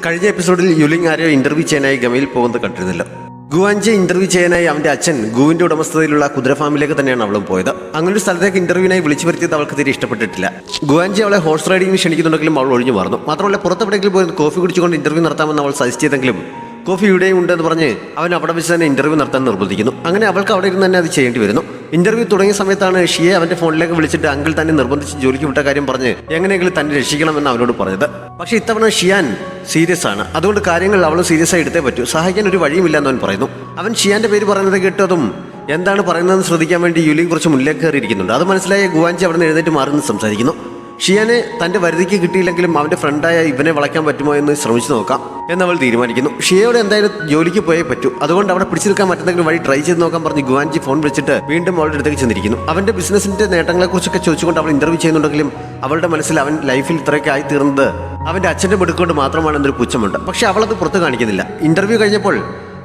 കഴിഞ്ഞ എപ്പിസോഡിൽ യുലിങ് ആരെയോ ഇന്റർവ്യൂ ചെയ്യാനായി ഗമയിൽ പോകുന്നത് കണ്ടിരുന്നില്ല. ഗുവാൻജിയെ ഇന്റർവ്യൂ ചെയ്യാനായി അവന്റെ അച്ഛൻ ഗുവിന്റെ ഉടമസ്ഥതയിലുള്ള കുതിര ഫാമിലേക്ക് തന്നെയാണ് അവളും പോയത്. അങ്ങനെ ഒരു സ്ഥലത്തേക്ക് ഇന്റർവ്യൂവിനായി വിളിച്ചു വരുത്തിയത് അവൾക്ക് തീരെ ഇഷ്ടപ്പെട്ടിട്ടില്ല. ഗുവാൻജി അവളെ ഹോഴ്സ് റൈഡിംഗ് ക്ഷണിക്കുന്നുണ്ടെങ്കിലും അവൾ ഒഴിഞ്ഞു മാറുന്നു. മാത്രമല്ല പുറത്തെവിടെയെങ്കിലും പോയി കോഫി കുടിച്ചുകൊണ്ട് ഇന്റർവ്യൂ നടത്താമെന്ന് അവൾ സജസ്റ്റ് ചെയ്തെങ്കിലും കോഫി ഇവിടെയും ഉണ്ടെന്ന് പറഞ്ഞ് അവൻ അവിടെ വെച്ച് തന്നെ ഇന്റർവ്യൂ നടത്താൻ നിർബന്ധിക്കുന്നു. അങ്ങനെ അവൾക്ക് അവിടെ ഇരുന്ന് തന്നെ അത് ചെയ്യേണ്ടി വരുന്നു. ഇന്റർവ്യൂ തുടങ്ങിയ സമയത്താണ് ഷിയെ അവന്റെ ഫോണിലേക്ക് വിളിച്ചിട്ട് അങ്കിൾ തന്നെ നിർബന്ധിച്ച് ജോലിക്ക് വിട്ട കാര്യം പറഞ്ഞ് എങ്ങനെയെങ്കിലും തന്നെ രക്ഷിക്കണമെന്ന് അവനോട് പറഞ്ഞത്. പക്ഷേ ഇത്തവണ ഷിയാൻ സീരിയസ് ആണ്. അതുകൊണ്ട് കാര്യങ്ങൾ അവൾ സീരിയസ് ആയി എടുത്തേ പറ്റൂ. സഹായിക്കാൻ ഒരു വഴിയുമില്ല എന്ന് അവൻ പറയുന്നു. അവൻ ഷിയാന്റെ പേര് പറയുന്നത് കേട്ടതും എന്താണ് പറയുന്നതെന്ന് ശ്രദ്ധിക്കാൻ വേണ്ടി യുലിങ് കുറച്ച് മുന്നിലേക്ക് കയറിയിരിക്കുന്നുണ്ട്. അത് മനസ്സിലായ ഗുവാൻജി അവിടെ നിന്ന് എഴുന്നേറ്റ് മാറി നിന്ന് സംസാരിക്കുന്നു. ഷിയാനെ തന്റെ വരുതിക്ക് കിട്ടിയില്ലെങ്കിലും അവന്റെ ഫ്രണ്ടായ ഇവനെ വളയ്ക്കാൻ പറ്റുമോ എന്ന് ശ്രമിച്ചു നോക്കാം എന്നവൾ തീരുമാനിക്കുന്നു. ഷിയയോട് എന്തായാലും ജോലിക്ക് പോയേ പറ്റൂ. അതുകൊണ്ട് അവിടെ പിടിച്ചു നിൽക്കാൻ പറ്റുന്നെങ്കിലും വഴി ട്രൈ ചെയ്ത് നോക്കാൻ പറഞ്ഞ് ഗുവാൻജി ഫോൺ വിളിച്ചിട്ട് വീണ്ടും അവളുടെ അടുത്തേക്ക് ചെന്നിരിക്കുന്നു. അവന്റെ ബിസിനസിന്റെ നേട്ടങ്ങളെക്കുറിച്ചൊക്കെ ചോദിച്ചുകൊണ്ട് അവൾ ഇന്റർവ്യൂ ചെയ്യുന്നുണ്ടെങ്കിലും അവളുടെ മനസ്സിൽ അവൻ ലൈഫിൽ ഇത്രയൊക്കെ ആയി തീർന്നത് അവന്റെ അച്ഛന്റെ മിടുക്കൊണ്ട് മാത്രമാണെന്നൊരു പുച്ഛമുണ്ട്. പക്ഷെ അവളത് പുറത്ത് കാണിക്കുന്നില്ല. ഇന്റർവ്യൂ കഴിഞ്ഞപ്പോൾ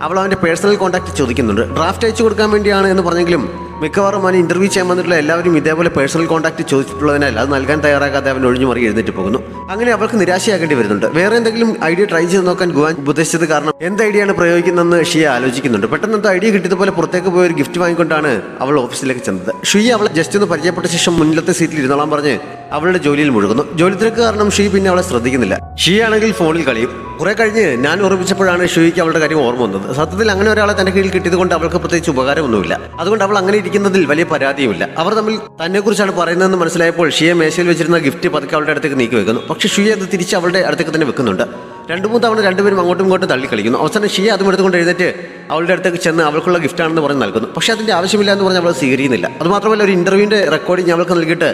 അവൾ അവന്റെ പേഴ്സണൽ കോൺടാക്ട് ചോദിക്കുന്നുണ്ട്. ഡ്രാഫ്റ്റ് അയച്ചു കൊടുക്കാൻ വേണ്ടിയാണ് എന്ന് പറഞ്ഞെങ്കിലും മിക്കവാറും അവൻ ഇന്റർവ്യൂ ചെയ്യാൻ വന്നിട്ടുള്ള എല്ലാവരും ഇതേപോലെ പേഴ്സണൽ കോൺടാക്ട് ചോദിച്ചിട്ടുള്ളതിനാൽ അത് നൽകാൻ തയ്യാറാകാതെ അവൻ ഒഴിഞ്ഞു മാറി എഴുന്നേറ്റ് പോകുന്നു. അങ്ങനെ അവൾക്ക് നിരാശയാക്കേണ്ടി വരുന്നുണ്ട്. വേറെ എന്തെങ്കിലും ഐഡിയ ട്രൈ ചെയ്ത് നോക്കാൻ ഗുവാൻ ഉപദേശിച്ചത് കാരണം എന്ത് ഐഡിയയാണ് പ്രയോഗിക്കുന്നതെന്ന് ഷിയ ആലോചിക്കുന്നുണ്ട്. പെട്ടെന്ന് എന്തോ ഐഡിയ കിട്ടിയതുപോലെ പുറത്തേക്ക് പോയ ഒരു ഗിഫ്റ്റ് വാങ്ങിക്കൊണ്ടാണ് അവൾ ഓഫീസിലേക്ക് ചെന്നത്. ഷിയ അവളെ ജസ്റ്റ് ഒന്ന് പരിചയപ്പെട്ട ശേഷം മുന്നിലത്തെ സീറ്റിൽ ഇരുന്നോളാൻ പറഞ്ഞ് അവളുടെ ജോലിയിൽ മുഴുകുന്നു. ജോലി തിരക്ക് കാരണം ഷീ പിന്നെ അവളെ ശ്രദ്ധിക്കുന്നില്ല. ഷിയ ആണെങ്കിൽ ഫോണിൽ കളിയും. കുറെ കഴിഞ്ഞ് ഞാൻ ഓർമ്മിച്ചപ്പോഴാണ് ഷീയ്ക്ക് അവളുടെ കാര്യം ഓർമ്മ വന്നത്. സത്യത്തിൽ അങ്ങനെ ഒരാളെ തന്റെ കീഴിൽ കിട്ടിയത് കൊണ്ട് അവൾക്ക് പ്രത്യേകിച്ച് ഉപകാരമൊന്നുമില്ല. അതുകൊണ്ട് അവൾ അങ്ങനെ ഇരിക്കുന്നതിൽ വലിയ പരാതിയുമില്ല. അവർ തമ്മിൽ തന്നെ കുറിച്ചാണ് പറയുന്നതെന്ന് മനസ്സിലായപ്പോൾ ഷിയെ മേശയിൽ വെച്ചിരുന്ന ഗിഫ്റ്റ് പതുക്കെ അവളുടെ അടുത്തേക്ക് നീക്കി വെക്കുന്നു. പക്ഷേ ഷിയ അത് തിരിച്ച് അവളുടെ അടുത്തേക്ക് തന്നെ വെക്കുന്നുണ്ട്. രണ്ടു മൂന്ന് തവണ രണ്ടുപേരും അങ്ങോട്ടും ഇങ്ങോട്ടും തള്ളി കളിക്കുന്നു. അവസാനം ഷിയ അതും എടുത്തുകൊണ്ട് എഴുന്നേറ്റ് അവളുടെ അടുത്തേക്ക് ചെന്ന് അവൾക്കുള്ള ഗിഫ്റ്റാണെന്ന് പറഞ്ഞ് നൽകുന്നു. പക്ഷേ അതിന്റെ ആവശ്യമില്ല എന്ന് പറഞ്ഞ് അവൾ സ്വീകരിക്കുന്നില്ല. അതുമാത്രമല്ല ഒരു ഇന്റർവ്യൂവിന്റെ റെക്കോർഡിംഗ് അവൾക്ക് നൽകിയിട്ട്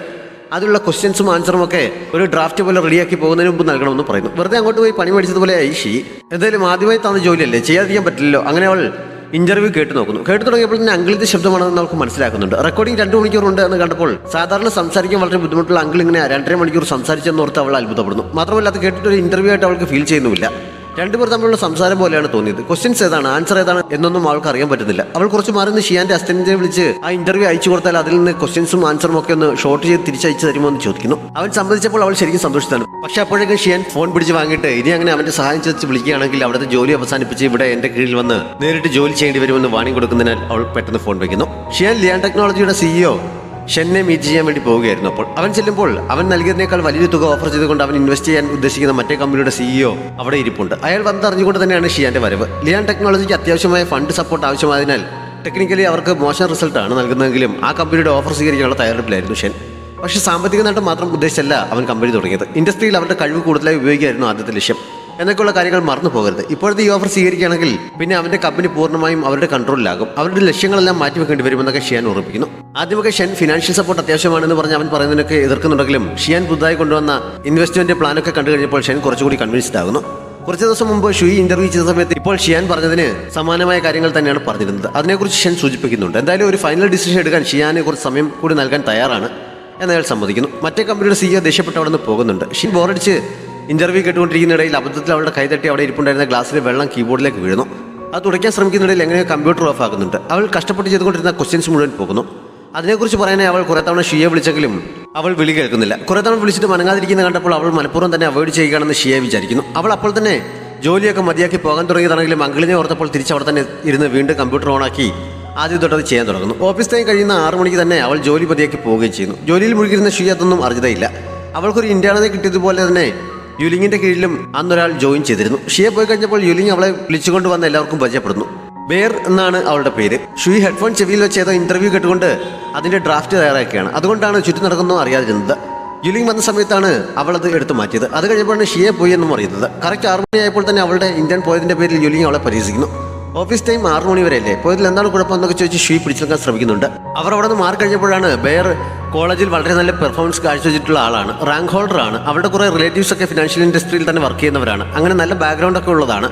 അതിലുള്ള ക്വസ്റ്റ്യൻസും ആൻസറും ഒക്കെ ഒരു ഡ്രാഫ്റ്റ് പോലെ റെഡിയാക്കി പോകുന്നതിന് മുമ്പ് നൽകണമെന്ന് പറയുന്നു. വെറുതെ അങ്ങോട്ട് പോയി പണി മേടിച്ചതുപോലെ ഐഷി എന്തായാലും ആദ്യമായി തന്ന ജോലിയല്ലേ, ചെയ്യാതിരിക്കാൻ പറ്റില്ലല്ലോ. അങ്ങനെ അവൾ ഇന്റർവ്യൂ കേട്ട് നോക്കുന്നു. കേട്ട് തുടങ്ങിയപ്പോൾ തന്നെ അങ്കിളിന്റെ ശബ്ദമാണെന്ന് അവൾക്ക് മനസ്സിലാക്കുന്നുണ്ട്. റെക്കോർഡിംഗ് 2 മണിക്കൂറുണ്ട് എന്ന് കണ്ടപ്പോൾ സാധാരണ സംസാരിക്കാൻ വളരെ ബുദ്ധിമുട്ടുള്ള അങ്കിൾ ഇങ്ങനെ 2.5 മണിക്കൂർ സംസാരിച്ചെന്നോർത്ത് അവൾ അത്ഭുതപ്പെടുന്നു. മാത്രമല്ല അത് കേട്ടിട്ട് ഒരു ഇന്റർവ്യൂ ആയിട്ട് അവൾക്ക് ഫീൽ ചെയ്യുന്നുമില്ല. രണ്ടുപേർ തമ്മിലുള്ള സംസാരം പോലെയാണ് തോന്നിയത്. ക്വസ്റ്റ്യൻസ് ഏതാണ്, ആൻസർ ഏതാണ് എന്നൊന്നും അവൾക്ക് അറിയാൻ പറ്റുന്നില്ല. അവൾ കുറച്ച് മാറി നിന്ന് ഷിയാന്റെ അസിസ്റ്റന്റിനെ വിളിച്ച് ആ ഇന്റർവ്യൂ അയച്ചു കൊടുത്താൽ അതിൽ നിന്ന് ക്വസ്റ്റ്യൻസും ആൻസറും ഒക്കെ ഒന്ന് ഷോർട്ട് ചെയ്ത് തിരിച്ചയച്ചു തരുമോ എന്ന് ചോദിക്കുന്നു. അവൻ സമ്മതിച്ചപ്പോൾ അവൾ ശരിക്കും സന്തോഷിച്ചാണ്. പക്ഷെ അപ്പോഴേക്കും ഷിയാൻ ഫോൺ പിടിച്ച് വാങ്ങിയിട്ട് ഇനി അങ്ങനെ അവന്റെ സഹായം ചോദിച്ച് വിളിക്കുകയാണെങ്കിൽ അവിടുത്തെ ജോലി അവസാനിപ്പിച്ച് ഇവിടെ എന്റെ കീഴിൽ വന്ന് നേരിട്ട് ജോലി ചെയ്യേണ്ടി വരുമെന്ന് വാണിംഗ് കൊടുക്കുന്നതിനാൽ അവൾ പെട്ടെന്ന് ഫോൺ വയ്ക്കുന്നു. ഷിയാൻ ലിയാൻ ടെക്നോളജിയുടെ CEO ഷെന്നെ മീറ്റ് ചെയ്യാൻ വേണ്ടി പോവുകയായിരുന്നു. അപ്പോൾ അവൻ ചെല്ലുമ്പോൾ അവൻ നൽകിയതിനേക്കാൾ വലിയൊരു തുക ഓഫർ ചെയ്തുകൊണ്ട് അവൻ ഇൻവെസ്റ്റ് ചെയ്യാൻ ഉദ്ദേശിക്കുന്ന മറ്റേ കമ്പനിയുടെ CEO അവിടെ ഇരിപ്പുണ്ട്. അയാൾ വന്നറിഞ്ഞുകൊണ്ട് തന്നെയാണ് ഷിയാന്റെ വരവ്. ലിയാൻ ടെക്നോളജിക്ക് അത്യാവശ്യമായ ഫണ്ട് സപ്പോർട്ട് ആവശ്യമായതിനാൽ ടെക്നിക്കലി അവർക്ക് മോശം റിസൾട്ടാണ് നൽകുന്നതെങ്കിലും ആ കമ്പനിയുടെ ഓഫർ സ്വീകരിക്കാനുള്ള തയ്യാറെടുപ്പിലായിരുന്നു ഷെൻ. പക്ഷേ സാമ്പത്തിക നേട്ടം മാത്രം ഉദ്ദേശിച്ചല്ല അവൻ കമ്പനി തുടങ്ങിയത്. ഇൻഡസ്ട്രിയിൽ അവരുടെ കഴിവ് കൂടുതലായി ഉപയോഗിക്കുകയായിരുന്നു ആദ്യത്തെ ലക്ഷ്യം. എന്നൊക്കെയുള്ള കാര്യങ്ങൾ മറന്നു പോകരുത്. ഇപ്പോഴത്തെ ഈ ഓഫർ സ്വീകരിക്കുകയാണെങ്കിൽ പിന്നെ അവന്റെ കമ്പനി പൂർണ്ണമായും അവരുടെ കൺട്രോളിലാകും. അവരുടെ ലക്ഷ്യങ്ങളെല്ലാം മാറ്റിവെക്കേണ്ടി വരുമെന്നൊക്കെ ഷിയാൻ ഓർമ്മിക്കുന്നു. ആദ്യമൊക്കെ ഷെൻ ഫിനാൻഷ്യൽ സപ്പോർട്ട് അത്യാവശ്യമാണെന്ന് പറഞ്ഞ് അവൻ പറയുന്നതിനൊക്കെ എതിർക്കുന്നുണ്ടെങ്കിലും ഷിയാൻ പുതുതായി കൊണ്ടുവന്ന ഇൻവെസ്റ്റ്മെന്റ് പ്ലാനൊക്കെ കണ്ടു കഴിഞ്ഞപ്പോൾ ഷെൻ കുറച്ചുകൂടി കൺവിൻസ്ഡ് ആകുന്നു. കുറച്ച് ദിവസം മുമ്പ് ഷുയി ഇന്റർവ്യൂ ചെയ്ത സമയത്ത് ഇപ്പോൾ ഷിയാൻ പറഞ്ഞതിന് സമാനമായ കാര്യങ്ങൾ തന്നെയാണ് പറഞ്ഞിരുന്നത്. അതിനെക്കുറിച്ച് ഷെൻ സൂചിപ്പിക്കുന്നുണ്ട്. എന്തായാലും ഒരു ഫൈനൽ ഡിസിഷൻ എടുക്കാൻ ഷിയാനെ കുറച്ച് സമയം കൂടി നൽകാൻ തയ്യാറാണ് എന്നയാൾ സമ്മതിക്കുന്നു. മറ്റേ കമ്പനിയുടെ CEO ദേഷ്യപ്പെട്ട് അവിടെ നിന്ന് പോകുന്നുണ്ട്. ഷിൻ ബോറടിച്ച് ഇന്റർവ്യൂ കേട്ടുകൊണ്ടിരിക്കുന്നിടയിൽ അബദ്ധത്തിൽ അവളുടെ കൈതട്ടി അവിടെ ഇരിപ്പുണ്ടായിരുന്ന ഗ്ലാസ്സിലെ വെള്ളം കീബോർഡിലേക്ക് വീഴുന്നു. അത് തുടയ്ക്കാൻ ശ്രമിക്കുന്നിടയിൽ എങ്ങനെയോ കമ്പ്യൂട്ടർ ഓഫ് ആക്കുന്നുണ്ട്. അവൾ കഷ്ടപ്പെട്ട് ചെയ്തുകൊണ്ടിരുന്ന ക്വസ്റ്റ്യൻസ് മുഴുവൻ പോകുന്നു. അതിനെക്കുറിച്ച് പറയാനായി അവൾ കുറെ തവണ ഷിയെ വിളിച്ചെങ്കിലും അവൾ വിളി കേൾക്കുന്നില്ല. കുറെ തവണ വിളിച്ചിട്ട് മനങ്ങാതിരിക്കുന്ന കണ്ടപ്പോൾ അവൾ മനഃപൂർവ്വം തന്നെ അവോയ്ഡ് ചെയ്യുകയാണെന്ന് ഷിയെ വിചാരിക്കുന്നു. അവൾ അപ്പോൾ തന്നെ ജോലിയൊക്കെ മതിയാക്കി പോകാൻ തുടങ്ങിയതാണെങ്കിലും അങ്കിളിനെ ഓർത്തപ്പോൾ തിരിച്ച് അവിടെ തന്നെ ഇരുന്ന് വീണ്ടും കമ്പ്യൂട്ടർ ഓണാക്കി ആദ്യം തൊട്ടത് ചെയ്യാൻ തുടങ്ങുന്നു. ഓഫീസ് ടൈം കഴിയുന്ന 6 മണിക്ക് തന്നെ അവൾ ജോലി മതിയാക്കി പോവുകയും ചെയ്യുന്നു. ജോലിയിൽ മുഴുകിയിരുന്ന ഷിയ അതൊന്നും അറിഞ്ഞതയില്ല. അവൾക്കൊരു ഇന്റേണൽ കിട്ടിയതുപോലെ തന്നെ യുലിങ്ങിന്റെ കീഴിലും അന്നൊരാൾ ജോയിൻ ചെയ്തിരുന്നു. ഷിയെ പോയി കഴിഞ്ഞപ്പോൾ യുലിങ് അവളെ വിളിച്ചുകൊണ്ട് വന്ന് എല്ലാവർക്കും പരിചയപ്പെടുന്നു. ബേർ എന്നാണ് അവളുടെ പേര്. ഷുയി ഹെഡ്ഫോൺ ചെവിയിൽ വെച്ച് ഏതോ ഇന്റർവ്യൂ കേട്ടുകൊണ്ട് അതിന്റെ ഡ്രാഫ്റ്റ് തയ്യാറാക്കുകയാണ്. അതുകൊണ്ടാണ് ചുറ്റും നടക്കുന്നോ അറിയാതിരുന്നത്. യുലിങ് വന്ന സമയത്താണ് അവൾ അത് എടുത്തു മാറ്റിയത്. അത് കഴിഞ്ഞപ്പോഴാണ് ഷിയെ പോയി എന്നും അറിയുന്നത്. കറക്റ്റ് 6 മണിയായപ്പോൾ തന്നെ അവളുടെ ഇന്ത്യൻ പോയതിന്റെ പേരിൽ യുലിങ് അവളെ പരിഹസിക്കുന്നു. ഓഫീസ് ടൈം 6 മണി വരെ അല്ലേ, പോയതിൽ എന്താണ് കുഴപ്പമെന്നൊക്കെ ചോദിച്ച് ഷുയി പിടിച്ചെടുക്കാൻ ശ്രമിക്കുന്നുണ്ട്. അവർ അവിടെ നിന്ന് മാറി കഴിഞ്ഞപ്പോഴാണ് ബേർ കോളേജിൽ വളരെ നല്ല പെർഫോമൻസ് കാഴ്ചവെച്ചിട്ടുള്ള ആളാണ്, റാങ്ക് ഹോൾഡറാണ്. അവരുടെ കുറേ റിലേറ്റീവ്സ് ഒക്കെ ഫിനാൻഷ്യൽ ഇൻഡസ്ട്രിയിൽ തന്നെ വർക്ക് ചെയ്യുന്നവരാണ്. അങ്ങനെ നല്ല ബാക്ക്ഗ്രൗണ്ട് ഒക്കെ ഉള്ളതാണ്.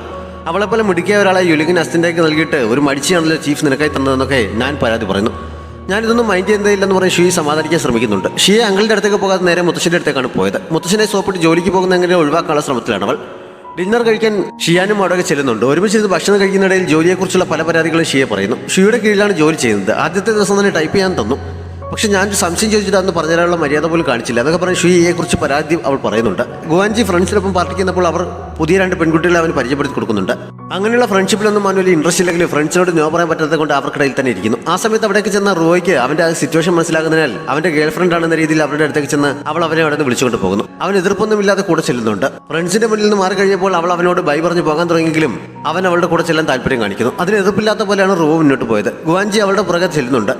അവളെപ്പോലെ മിടുക്കിയ ഒരാളെ യുലിങ്ങിന് അസിസ്റ്റന്റാക്കി നൽകിയിട്ട് ഒരു മടിച്ചാണല്ലോ ചീഫ് നിനക്കായി തന്നതെന്നൊക്കെ ഞാൻ പരാതി പറയുന്നു. ഞാനിതൊന്നും മൈൻഡ് ചെയ്യുന്നതില്ലെന്ന് പറഞ്ഞ് ഷീ സമാധാനിക്കാൻ ശ്രമിക്കുന്നുണ്ട്. ഷിയെ അങ്കിളുടെ അടുത്തേക്ക് പോകാതെ നേരെ മുത്തശ്ശൻ്റെ അടുത്തേക്കാണ് പോയത്. മുത്തശ്ശനെ സോപ്പിട്ട് ജോലിക്ക് പോകുന്ന എങ്ങനെ ഒഴിവാക്കാനുള്ള ശ്രമത്തിലാണ് അവൾ. ഡിന്നർ കഴിക്കാൻ ഷിയാനും അവിടെ ചെല്ലുന്നുണ്ട്. ഒരുമിച്ചിരുന്ന് ഭക്ഷണം കഴിക്കുന്നിടയിൽ ജോലിയെക്കുറിച്ചുള്ള പല പരാതികളും ഷിയെ പറയുന്നു. ഷിയുടെ കീഴിലാണ് ജോലി ചെയ്യുന്നത്. ആദ്യത്തെ ദിവസം തന്നെ ടൈപ്പ് ചെയ്യാൻ തന്നു. പക്ഷെ ഞാനൊരു സംശയം ചോദിച്ചിട്ട് അന്ന് പറഞ്ഞുതരാനുള്ള മര്യാദ പോലും കാണിച്ചില്ല എന്നൊക്കെ പറഞ്ഞ് ഷുയിയെ കുറിച്ച് പരാതി അവൾ പറയുന്നുണ്ട്. ഗുവാൻജി ഫ്രണ്ട്സിനൊപ്പം പാർട്ടിക്കുന്നപ്പോൾ അവർ പുതിയ 2 പെൺകുട്ടികളെ അവന് പരിചയപ്പെടുത്തി കൊടുക്കുന്നുണ്ട്. അങ്ങനെയുള്ള ഫ്രണ്ട്ഷിപ്പിലൊന്നും അവന് വലിയ ഇൻട്രസ്റ്റ് ഇല്ലെങ്കിലും ഫ്രണ്ട്സിനോട് നോ പറയാൻ പറ്റാത്തത് കൊണ്ട് അവർക്കിടയിൽ തന്നെ ഇരിക്കുന്നു. ആ സമയത്ത് അവിടേക്ക് ചെന്ന റോയ്ക്ക് അവന്റെ ആ സിറ്റുവേഷൻ മനസ്സിലാക്കുന്നതിനാൽ അവന്റെ ഗേൾ ഫ്രണ്ട് ആണെന്ന രീതിയിൽ അവരുടെ അടുത്തേക്ക് ചെന്ന് അവൾ അവനെ അവിടെ നിന്ന് വിളിച്ചുകൊണ്ട് പോകുന്നു. അവൻ എതിർപ്പൊന്നുമില്ലാതെ കൂടെ ചെല്ലുന്നുണ്ട്. ഫ്രണ്ട്സിന്റെ മുന്നിൽ നിന്ന് മാറി കഴിഞ്ഞപ്പോൾ അവൾ അവനോട് ബൈ പറഞ്ഞ് പോകാൻ തുടങ്ങിയെങ്കിലും അവൻ അവളുടെ കൂടെ ചെല്ലാൻ താല്പര്യം കാണിക്കുന്നു. അതിന് എതിർപ്പില്ലാത്ത പോലെയാണ് റോ മുന്നോട്ട് പോയത്. ഗുവാൻജി അവളുടെ പുറകെ ചെല്ലുന്നുണ്ട്.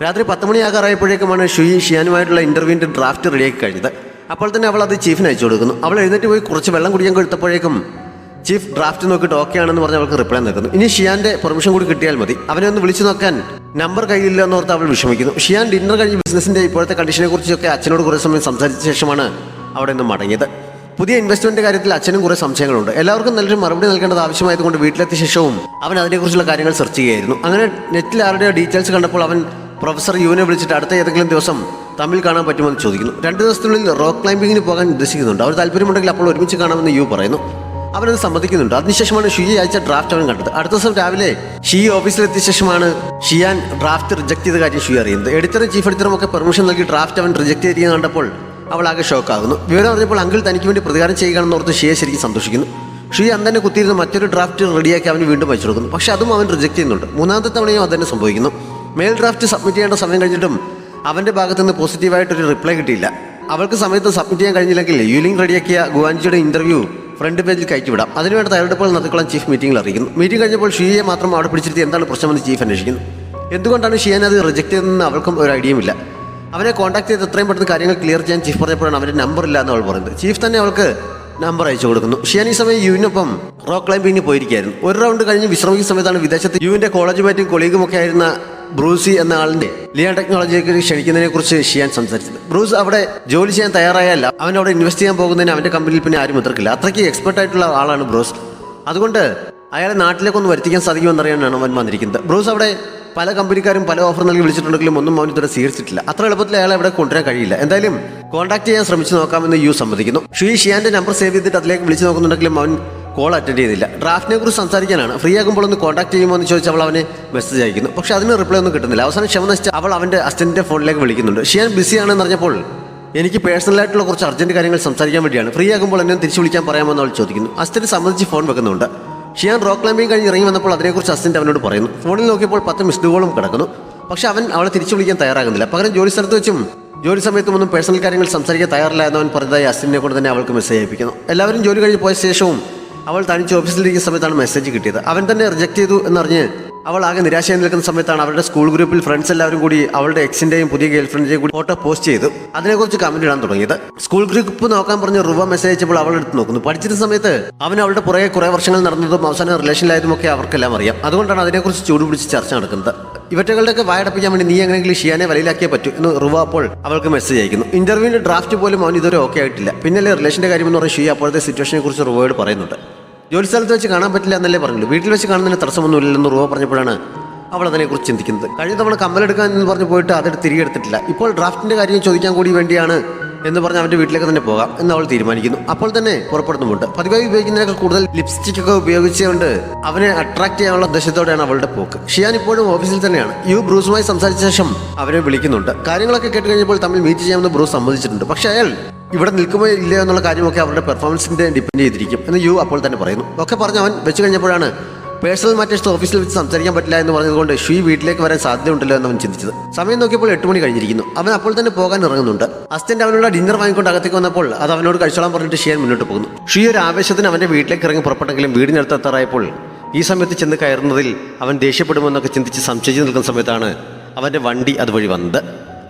രാത്രി 10 മണിയാകാറായപ്പോഴേക്കുമാണ് ഷുയി ഷിയാനുമായിട്ടുള്ള ഇന്റർവ്യൂവിന്റെ ഡ്രാഫ്റ്റ് റെഡിയാക്കി കഴിഞ്ഞത്. അപ്പോൾ തന്നെ അവൾ അത് ചീഫിന് അയച്ചു കൊടുക്കുന്നു. അവൾ എഴുന്നേറ്റ് പോയി കുറച്ച് വെള്ളം കുടിക്കാൻ കൊടുത്തപ്പോഴേക്കും ചീഫ് ഡ്രാഫ്റ്റ് നോക്കിയിട്ട് ഓക്കെ ആണെന്ന് പറഞ്ഞ് അവൾക്ക് റിപ്ലൈ നൽകുന്നു. ഇനി ഷിയാന്റെ പെർമിഷൻ കൂടി കിട്ടിയാൽ മതി. അവനെ ഒന്ന് വിളിച്ചു നോക്കാൻ നമ്പർ കയ്യിലില്ല എന്നോർത്ത് അവൾ വിഷമിക്കുന്നു. ഷിയാൻ ഡിന്നർ കഴിഞ്ഞ് ബിസിനസിന്റെ ഇപ്പോഴത്തെ കണ്ടീഷനെ കുറിച്ചൊക്കെ അച്ഛനോട് കുറേ സമയം സംസാരിച്ച ശേഷമാണ് അവിടെ നിന്ന് മടങ്ങിയത്. പുതിയ ഇൻവെസ്റ്റ്മെന്റ് കാര്യത്തിൽ അച്ഛനും കുറേ സംശയങ്ങളുണ്ട്. എല്ലാവർക്കും നല്ലൊരു മറുപടി നൽകേണ്ടത് ആവശ്യമായതുകൊണ്ട് വീട്ടിലെത്തിയ ശേഷവും അവൻ അതിനെക്കുറിച്ചുള്ള കാര്യങ്ങൾ സെർച്ച് ചെയ്യുകയായിരുന്നു. അങ്ങനെ നെറ്റിൽ ആരുടെയോ ഡീറ്റെയിൽസ് കണ്ടപ്പോൾ അവൻ പ്രൊഫസർ യുവിനെ വിളിച്ചിട്ട് അടുത്ത ഏതെങ്കിലും ദിവസം തമ്മിൽ കാണാൻ പറ്റുമെന്ന് ചോദിക്കുന്നു. 2 ദിവസത്തിനുള്ളിൽ റോക്ക് ക്ലൈംബിങ്ങിന് പോകാൻ ഉദ്ദേശിക്കുന്നുണ്ട്. അവർ താല്പര്യമുണ്ടെങ്കിൽ അപ്പോൾ ഒരുമിച്ച് കാണാമെന്ന് യു പറയുന്നു. അവനത് സമ്മതിക്കുന്നുണ്ട്. അതിനുശേഷമാണ് ഷുയി അയച്ച ഡ്രാഫ്റ്റ് അവൻ കണ്ടത്. അടുത്ത ദിവസം രാവിലെ ഷീ ഓഫീസിലെത്തിയ ശേഷമാണ് ഷിയാൻ ഡ്രാഫ്റ്റ് റിജക്ട് ചെയ്ത കാര്യം ഷുയി അറിയുന്നത്. എഡിറ്ററും ചീഫ് എഡിറ്ററും ഒക്കെ പെർമിഷൻ നൽകി ഡ്രാഫ്റ്റ് അവൻ റിജക്ട് ചെയ്ത് കണ്ടപ്പോൾ അവൾ ആകെ ഷോക്കാകുന്നു. വിവരം അറിഞ്ഞപ്പോൾ അങ്കിൾ തനിക്ക് വേണ്ടി പ്രതികാരം ചെയ്യുകയാണെന്ന് ഓർത്ത് ഷിയെ ശരിക്കും സന്തോഷിക്കുന്നു. ഷുയി അന്ന് തന്നെ കുത്തിയിരുന്ന മറ്റൊരു ഡ്രാഫ്റ്റ് റെഡിയാക്കി അവന് വീണ്ടും അയച്ചു കൊടുക്കുന്നു. പക്ഷെ അതും അവൻ റിജക്ട് ചെയ്യുന്നുണ്ട്. 3ാമത്തെ തവണയും അത് തന്നെ സംഭവിക്കുന്നു. മെയിൽ ഡ്രാഫ്റ്റ് സബ്മിറ്റ് ചെയ്യേണ്ട സമയം കഴിഞ്ഞിട്ടും അവന്റെ ഭാഗത്തു നിന്ന് പോസിറ്റീവായിട്ടൊരു റിപ്ലൈ കിട്ടിയില്ല. അവൾക്ക് സമയത്ത് സബ്മിറ്റ് ചെയ്യാൻ കഴിഞ്ഞില്ലെങ്കിൽ യൂലിംഗ് റെഡിയാക്കിയ ഗുവാൻജിയുടെ ഇന്റർവ്യൂ ഫ്രണ്ട് പേജിൽ കയറ്റിവിടാം. അതിനുവേണ്ട തയ്യാറെടുപ്പുകൾ നടത്തിക്കൊള്ളാൻ ചീഫ് മീറ്റിംഗിൽ അറിയിക്കുന്നു. മീറ്റിംഗ് കഴിഞ്ഞപ്പോൾ ഷിയെ മാത്രം അവിടെ പിടിച്ചിരുത്തി എന്താണ് പ്രശ്നമെന്ന് ചീഫ് അന്വേഷിക്കുന്നു. എന്തുകൊണ്ടാണ് ഷിയാൻ അത് റിജക്ട് ചെയ്തതെന്ന് അവൾക്കും ഒരു ഐഡിയയുമില്ല. അവനെ കോൺടാക്ട് ചെയ്ത് എത്രയും പെട്ടെന്ന് കാര്യങ്ങൾ ക്ലിയർ ചെയ്യാൻ ചീഫ് പറഞ്ഞപ്പോഴാണ് അവൻ്റെ നമ്പർ ഇല്ല എന്ന് അവൾ പറയുന്നത്. ചീഫ് തന്നെ അവൾക്ക് നമ്പർ അയച്ചു കൊടുക്കുന്നു. ഷിയാൻ ഈ സമയം യുവിനൊപ്പം റോക്ക് ക്ലൈംബിങ്ങിന് പോയിരിക്കുകയായിരുന്നു. ഒരു റൗണ്ട് കഴിഞ്ഞ് വിശ്രമിക്കുന്ന സമയത്താണ് വിദേശത്ത് യുവിന്റെ കോളേജ് മേറ്റും കൊളീഗും ഒക്കെ ആയിരുന്ന ബ്രൂസി എന്ന ആളിന്റെ ലിയ ടെക്നോളജിക്ക് ക്ഷണിക്കുന്നതിനെ കുറിച്ച് ഷിയാൻ സംസാരിച്ചത്. ബ്രൂസ് അവിടെ ജോലി ചെയ്യാൻ തയ്യാറായല്ല അവൻ അവിടെ ഇൻവെസ്റ്റ് ചെയ്യാൻ പോകുന്നതിന് അവന്റെ കമ്പനിയിൽ പിന്നെ ആരും എതിർക്കില്ല. അത്രയ്ക്ക് എക്സ്പെർട്ട് ആയിട്ടുള്ള ആളാണ് ബ്രൂസ്. അതുകൊണ്ട് അയാളെ നാട്ടിലേക്കൊന്ന് വരുത്തിക്കാൻ സാധിക്കുമെന്നറിയാനാണ് അവൻ വന്നിരിക്കുന്നത്. ബ്രൂസ് അവിടെ പല കമ്പനിക്കാരും പല ഓഫർ നൽകി വിളിച്ചിട്ടുണ്ടെങ്കിലും ഒന്നും അവൻ ഇതുവരെ സ്വീകരിച്ചിട്ടില്ല. അത്ര എളുപ്പത്തിൽ അയാളെ അവിടെ കൊണ്ടുവരാൻ കഴിയില്ല. എന്തായാലും കോൺടാക്ട് ചെയ്യാൻ ശ്രമിച്ചു നോക്കാമെന്ന് യു സമ്മതിക്കുന്നു. ഷിയാന്റെ നമ്പർ സേവ് ചെയ്തിട്ട് അതിലേക്ക് വിളിച്ചു നോക്കുന്നുണ്ടെങ്കിലും അവൻ കോൾ അറ്റൻഡ് ചെയ്തില്ല. ഡ്രാഫ്റ്റിനെ കുറിച്ച് സംസാരിക്കാനാണ്. ഫ്രീ ആകുമ്പോൾ ഒന്ന് കോൺടാക്ട് ചെയ്യുമോ എന്ന് ചോദിച്ച് അവൾ അവനെ മെസ്സേജ് അയക്കുന്നു. പക്ഷെ അതിന് റിപ്ലൈ ഒന്നും കിട്ടുന്നില്ല. അവസാനം ക്ഷമ നശിച്ച് അവൾ അവന്റെ അസിസ്റ്റന്റിന്റെ ഫോണിലേക്ക് വിളിക്കുന്നുണ്ട്. ഷിയാൻ ബിസിയാണെന്ന് അറിഞ്ഞപ്പോൾ എനിക്ക് പേഴ്സണലായിട്ടുള്ള കുറച്ച് അർജന്റ് കാര്യങ്ങൾ സംസാരിക്കാൻ വേണ്ടിയാണ്. ഫ്രീ ആകുമ്പോൾ എന്നെ തിരിച്ചു വിളിക്കാൻ പറയാമെന്ന് അവൾ ചോദിക്കുന്നു. അസിസ്റ്റന്റ് സമ്മതിച്ച് ഫോൺ വെക്കുന്നുണ്ട്. ഷിയാൻ റോക്ക് ക്ലൈംബിംഗ് കഴിഞ്ഞ് ഇറങ്ങി വന്നപ്പോൾ അതിനെക്കുറിച്ച് അസിസ്റ്റന്റ് അവനോട് പറയുന്നു. ഫോണിൽ നോക്കിയപ്പോൾ 10 മിസ്ഡ് കോളും കിടക്കുന്നു. പക്ഷെ അവൻ അവളെ തിരിച്ചു വിളിക്കാൻ തയ്യാറാകുന്നില്ല. പകരം ജോലി സ്ഥലത്ത് വെച്ചും ജോലി സമയത്തും ഒന്നും പേഴ്സണൽ കാര്യങ്ങൾ സംസാരിക്കാൻ തയ്യാറില്ല എന്നവൻ പറഞ്ഞതായി അസിസ്റ്റന്റിനെ കൊണ്ട് തന്നെ അവൾക്ക് മെസ്സേജ് അയപ്പിക്കുന്നു. എല്ലാവരും ജോലി കഴിഞ്ഞ് പോയ ശേഷവും അവൾ തനിച്ച് ഓഫീസിലിരിക്കുന്ന സമയത്താണ് മെസ്സേജ് കിട്ടിയത്. അവൻ തന്നെ റിജക്ട് ചെയ്തു എന്നറിഞ്ഞ് അവൾ ആകെ നിരാശയായി നിൽക്കുന്ന സമയത്താണ് അവരുടെ സ്കൂൾ ഗ്രൂപ്പിൽ ഫ്രണ്ട്സ് എല്ലാവരും കൂടി അവളുടെ എക്സിന്റെയും പുതിയ ഗേൾ ഫ്രണ്ടിന്റെയും കൂടി ഫോട്ടോ പോസ്റ്റ് ചെയ്തു അതിനെക്കുറിച്ച് കമന്റ് ഇടാൻ തുടങ്ങിയത്. സ്കൂൾ ഗ്രൂപ്പ് നോക്കാൻ പറഞ്ഞ് റുവ മെസ്സേജ് അയച്ചപ്പോൾ അവൾ എടുത്ത് നോക്കുന്നു. പഠിച്ചിരുന്ന സമയത്ത് അവൻ അവളുടെ പുറകെ കുറെ വർഷങ്ങൾ നടന്നതും അവസാനം റിലേഷനിലായതും ഒക്കെ അവർക്കെല്ലാം അറിയാം. അതുകൊണ്ടാണ് അതിനെക്കുറിച്ച് ചൂടുപിടിച്ച് ചർച്ച നടക്കുന്നത്. ഇവറ്റകളുടെയൊക്കെ വായടപ്പിക്കാൻ വേണ്ടി നീ എങ്ങനെയെങ്കിലും ഷിയാനെ വലയിലാക്കിയേ പറ്റൂ എന്ന് റുവ അപ്പോൾ അവൾക്ക് മെസ്സേജ് അയക്കുന്നു. ഇന്റർവ്യൂവിന്റെ ഡ്രാഫ്റ്റ് പോലും അവൻ ഇതുവരെ ഓക്കെ ആയിട്ടില്ല. പിന്നല്ലേ റിലേഷന്റെ കാര്യമെന്ന് പറഞ്ഞ് ഷിയ അപ്പോഴത്തെ സിറ്റുവേഷനെ കുറിച്ച് റുവയോട് പറയുന്നുണ്ട്. ജോലി സ്ഥലത്ത് വെച്ച് കാണാൻ പറ്റില്ല എന്നല്ലേ പറഞ്ഞുള്ളൂ. വീട്ടിൽ വെച്ച് കാണുന്നതിന് തടസ്സമൊന്നുമില്ലെന്ന് റുവ പറഞ്ഞപ്പോഴാണ് അവൾ അതിനെക്കുറിച്ച് ചിന്തിക്കുന്നത്. കഴിഞ്ഞ തവണ കമ്മലെടുക്കാൻ എന്ന് പറഞ്ഞ് പോയിട്ട് അതെടുത്ത് തിരികെ എടുത്തിട്ടില്ല. ഇപ്പോൾ ഡ്രാഫ്റ്റിന്റെ കാര്യം ചോദിക്കാൻ കൂടി വേണ്ടിയാണ് എന്ന് പറഞ്ഞ് അവന്റെ വീട്ടിലേക്ക് തന്നെ പോകാം എന്ന് അവൾ തീരുമാനിക്കുന്നു. അപ്പോൾ തന്നെ പുറപ്പെടുന്നുമുണ്ട്. പതിവായി ഉപയോഗിക്കുന്നതിനേക്കാൾ കൂടുതൽ ലിപ്സ്റ്റിക് ഒക്കെ ഉപയോഗിച്ചുകൊണ്ട് അവനെ അട്രാക്ട് ചെയ്യാനുള്ള ഉദ്ദേശത്തോടെയാണ് അവളുടെ പോക്ക്. ഷിയാൻ ഇപ്പോഴും ഓഫീസിൽ തന്നെയാണ്. യു ബ്രൂസുമായി സംസാരിച്ച ശേഷം അവനെ വിളിക്കുന്നുണ്ട്. കാര്യങ്ങളൊക്കെ കേട്ട് കഴിഞ്ഞപ്പോൾ തമ്മിൽ മീറ്റ് ചെയ്യാമെന്ന് ബ്രൂസ് സമ്മതിച്ചിട്ടുണ്ട്. പക്ഷേ അയാൾ ഇവിടെ നിൽക്കുമോ ഇല്ലയോ എന്നുള്ള കാര്യമൊക്കെ അവരുടെ പെർഫോമൻസിന്റെ ഡിപ്പെൻഡ് ചെയ്തിരിക്കും എന്ന് യു അപ്പോൾ തന്നെ പറയുന്നു. ഒക്കെ പറഞ്ഞ് അവൻ വെച്ച് കഴിഞ്ഞപ്പോഴാണ് പേഴ്സണൽ മാറ്റേഴ്സ് ഓഫീസിൽ വെച്ച് സംസാരിക്കാൻ പറ്റില്ല എന്ന് പറഞ്ഞതുകൊണ്ട് ഷുയി വീട്ടിലേക്ക് വരാൻ സാധ്യതയുണ്ടല്ലോ എന്ന് അവൻ ചിന്തിച്ചത്. സമയം നോക്കിയപ്പോൾ 8 മണി കഴിഞ്ഞിരിക്കുന്നു. അവൻ അപ്പോൾ തന്നെ പോകാൻ ഇറങ്ങുന്നുണ്ട്. അസിസ്റ്റന്റ് അവനോട് ഡിന്നർ വാങ്ങിക്കൊണ്ട് അകത്തേക്ക് വന്നപ്പോൾ അത് അവനോട് കഴിച്ചോളാൻ പറഞ്ഞിട്ട് ഷിയാൻ മുന്നോട്ട് പോകുന്നു. ഷുയി ഒരു ആവേശത്തിന് അവന്റെ വീട്ടിലേക്ക് ഇറങ്ങി പുറപ്പെട്ടെങ്കിലും വീടിനടുത്ത് എത്താറായപ്പോൾ ഈ സമയത്ത് ചെന്ന് കയറുന്നതിൽ അവൻ ദേഷ്യപ്പെടുമെന്നൊക്കെ ചിന്തിച്ച് സംശയിച്ച് നിൽക്കുന്ന സമയത്താണ് അവന്റെ വണ്ടി അതുവഴി വന്നത്.